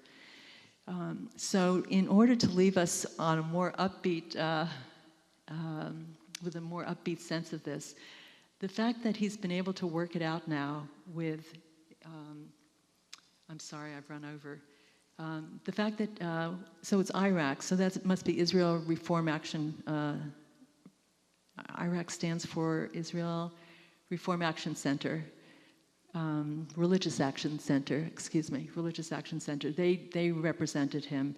So in order to leave us on a more upbeat, with a more upbeat sense of this, the fact that he's been able to work it out now with, I'm sorry, I've run over. The fact that, so it's IRAC, so that must be Israel Reform Action. IRAC stands for Israel Reform Action Center. Religious Action Center, Religious Action Center. They represented him.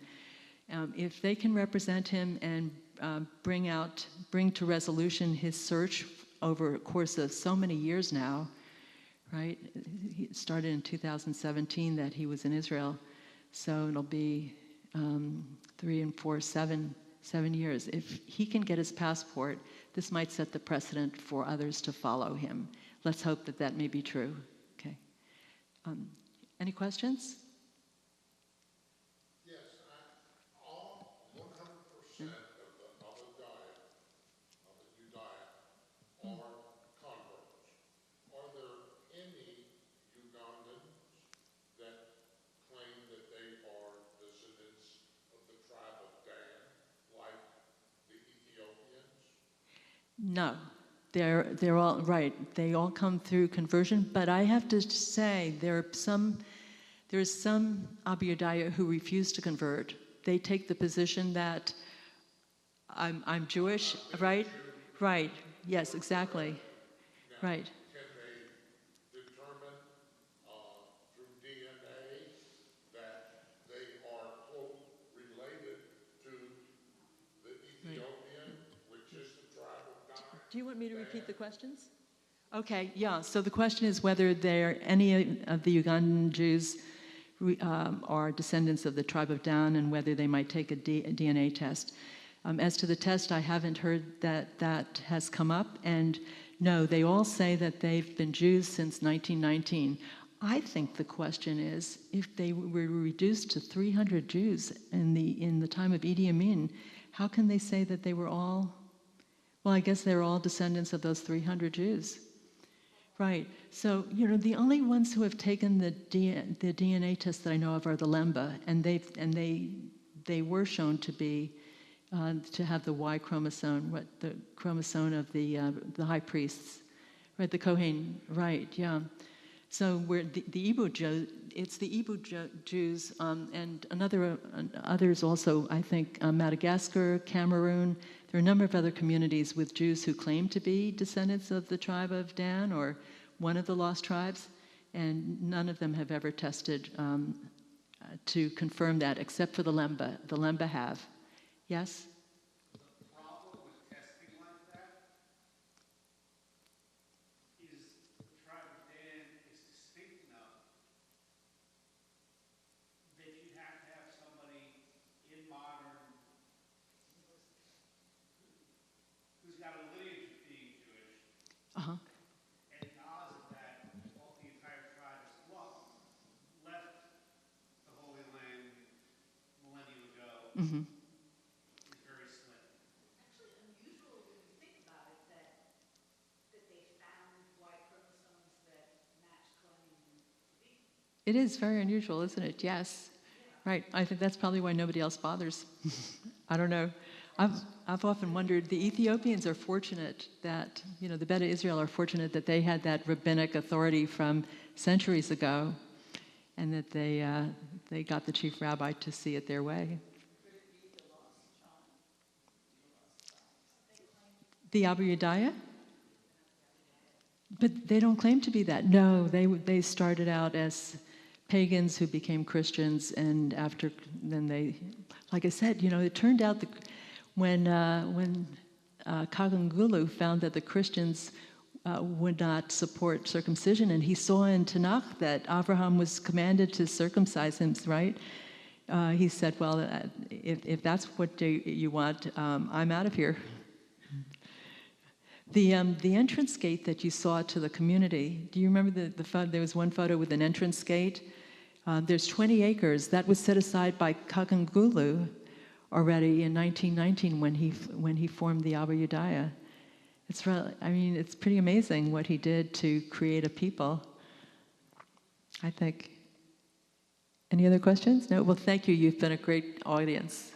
If they can represent him and bring to resolution his search over a course of so many years now, right? It started in 2017 that he was in Israel, so it'll be 3 and 4, 7 years. If he can get his passport, this might set the precedent for others to follow him. Let's hope that may be true. Okay. Any questions? Yes, all 100% of the Abuyadaya are converts. Are there any Ugandans that claim that they are descendants of the tribe of Dan, like the Ethiopians? No. They're all right. They all come through conversion, but I have to say there's some Abuyadaya who refuse to convert. They take the position that I'm Jewish, right? Right. Yes, exactly. Now, Right. can they determine through DNA that they are, quote, related to the Ethiopian, which is the tribe of God? Do you want me to repeat the questions? Okay, yeah. So the question is whether any of the Ugandan Jews are descendants of the tribe of Dan and whether they might take a DNA test. As to the test, I haven't heard that has come up. And no, they all say that they've been Jews since 1919. I think the question is, if they were reduced to 300 Jews in the time of Idi Amin, how can they say that they were all... Well, I guess they're all descendants of those 300 Jews. Right. So, the only ones who have taken the DNA test that I know of are the Lemba, and they were shown to be to have the Y chromosome, the chromosome of the high priests, right? The Kohen, right? Yeah. So we're the Igbo Jews. It's the Igbo Jews, and others also. I think Madagascar, Cameroon. There are a number of other communities with Jews who claim to be descendants of the tribe of Dan or one of the lost tribes, and none of them have ever tested to confirm that, except for the Lemba. The Lemba have, Yes? The problem with testing like that is the tribe of Dan is distinct enough that you have to have somebody in modern who's got a lineage of being Jewish Uh-huh. and knowledge that all the entire tribe is left the Holy Land millennia ago Mm-hmm. is very slim. Actually unusual when you think about it that they found white chromosomes that match claiming to be. It is very unusual, isn't it? Yes. Right. I think that's probably why nobody else bothers. I don't know. I've often wondered, the Ethiopians are fortunate that, the Beta Israel are fortunate that they had that rabbinic authority from centuries ago, and that they got the chief rabbi to see it their way. The Abuyadaya? But they don't claim to be that. No, they started out as pagans who became Christians, and then they, like I said, it turned out that when Kagangulu found that the Christians would not support circumcision, and he saw in Tanakh that Abraham was commanded to circumcise him, right? He said, well, if that's what you want, I'm out of here. The entrance gate that you saw to the community, do you remember there was one photo with an entrance gate? There's 20 acres. That was set aside by Kagangulu already in 1919 when he formed the Abuyadaya. It's pretty amazing what he did to create a people, I think. Any other questions? No? Well, thank you. You've been a great audience.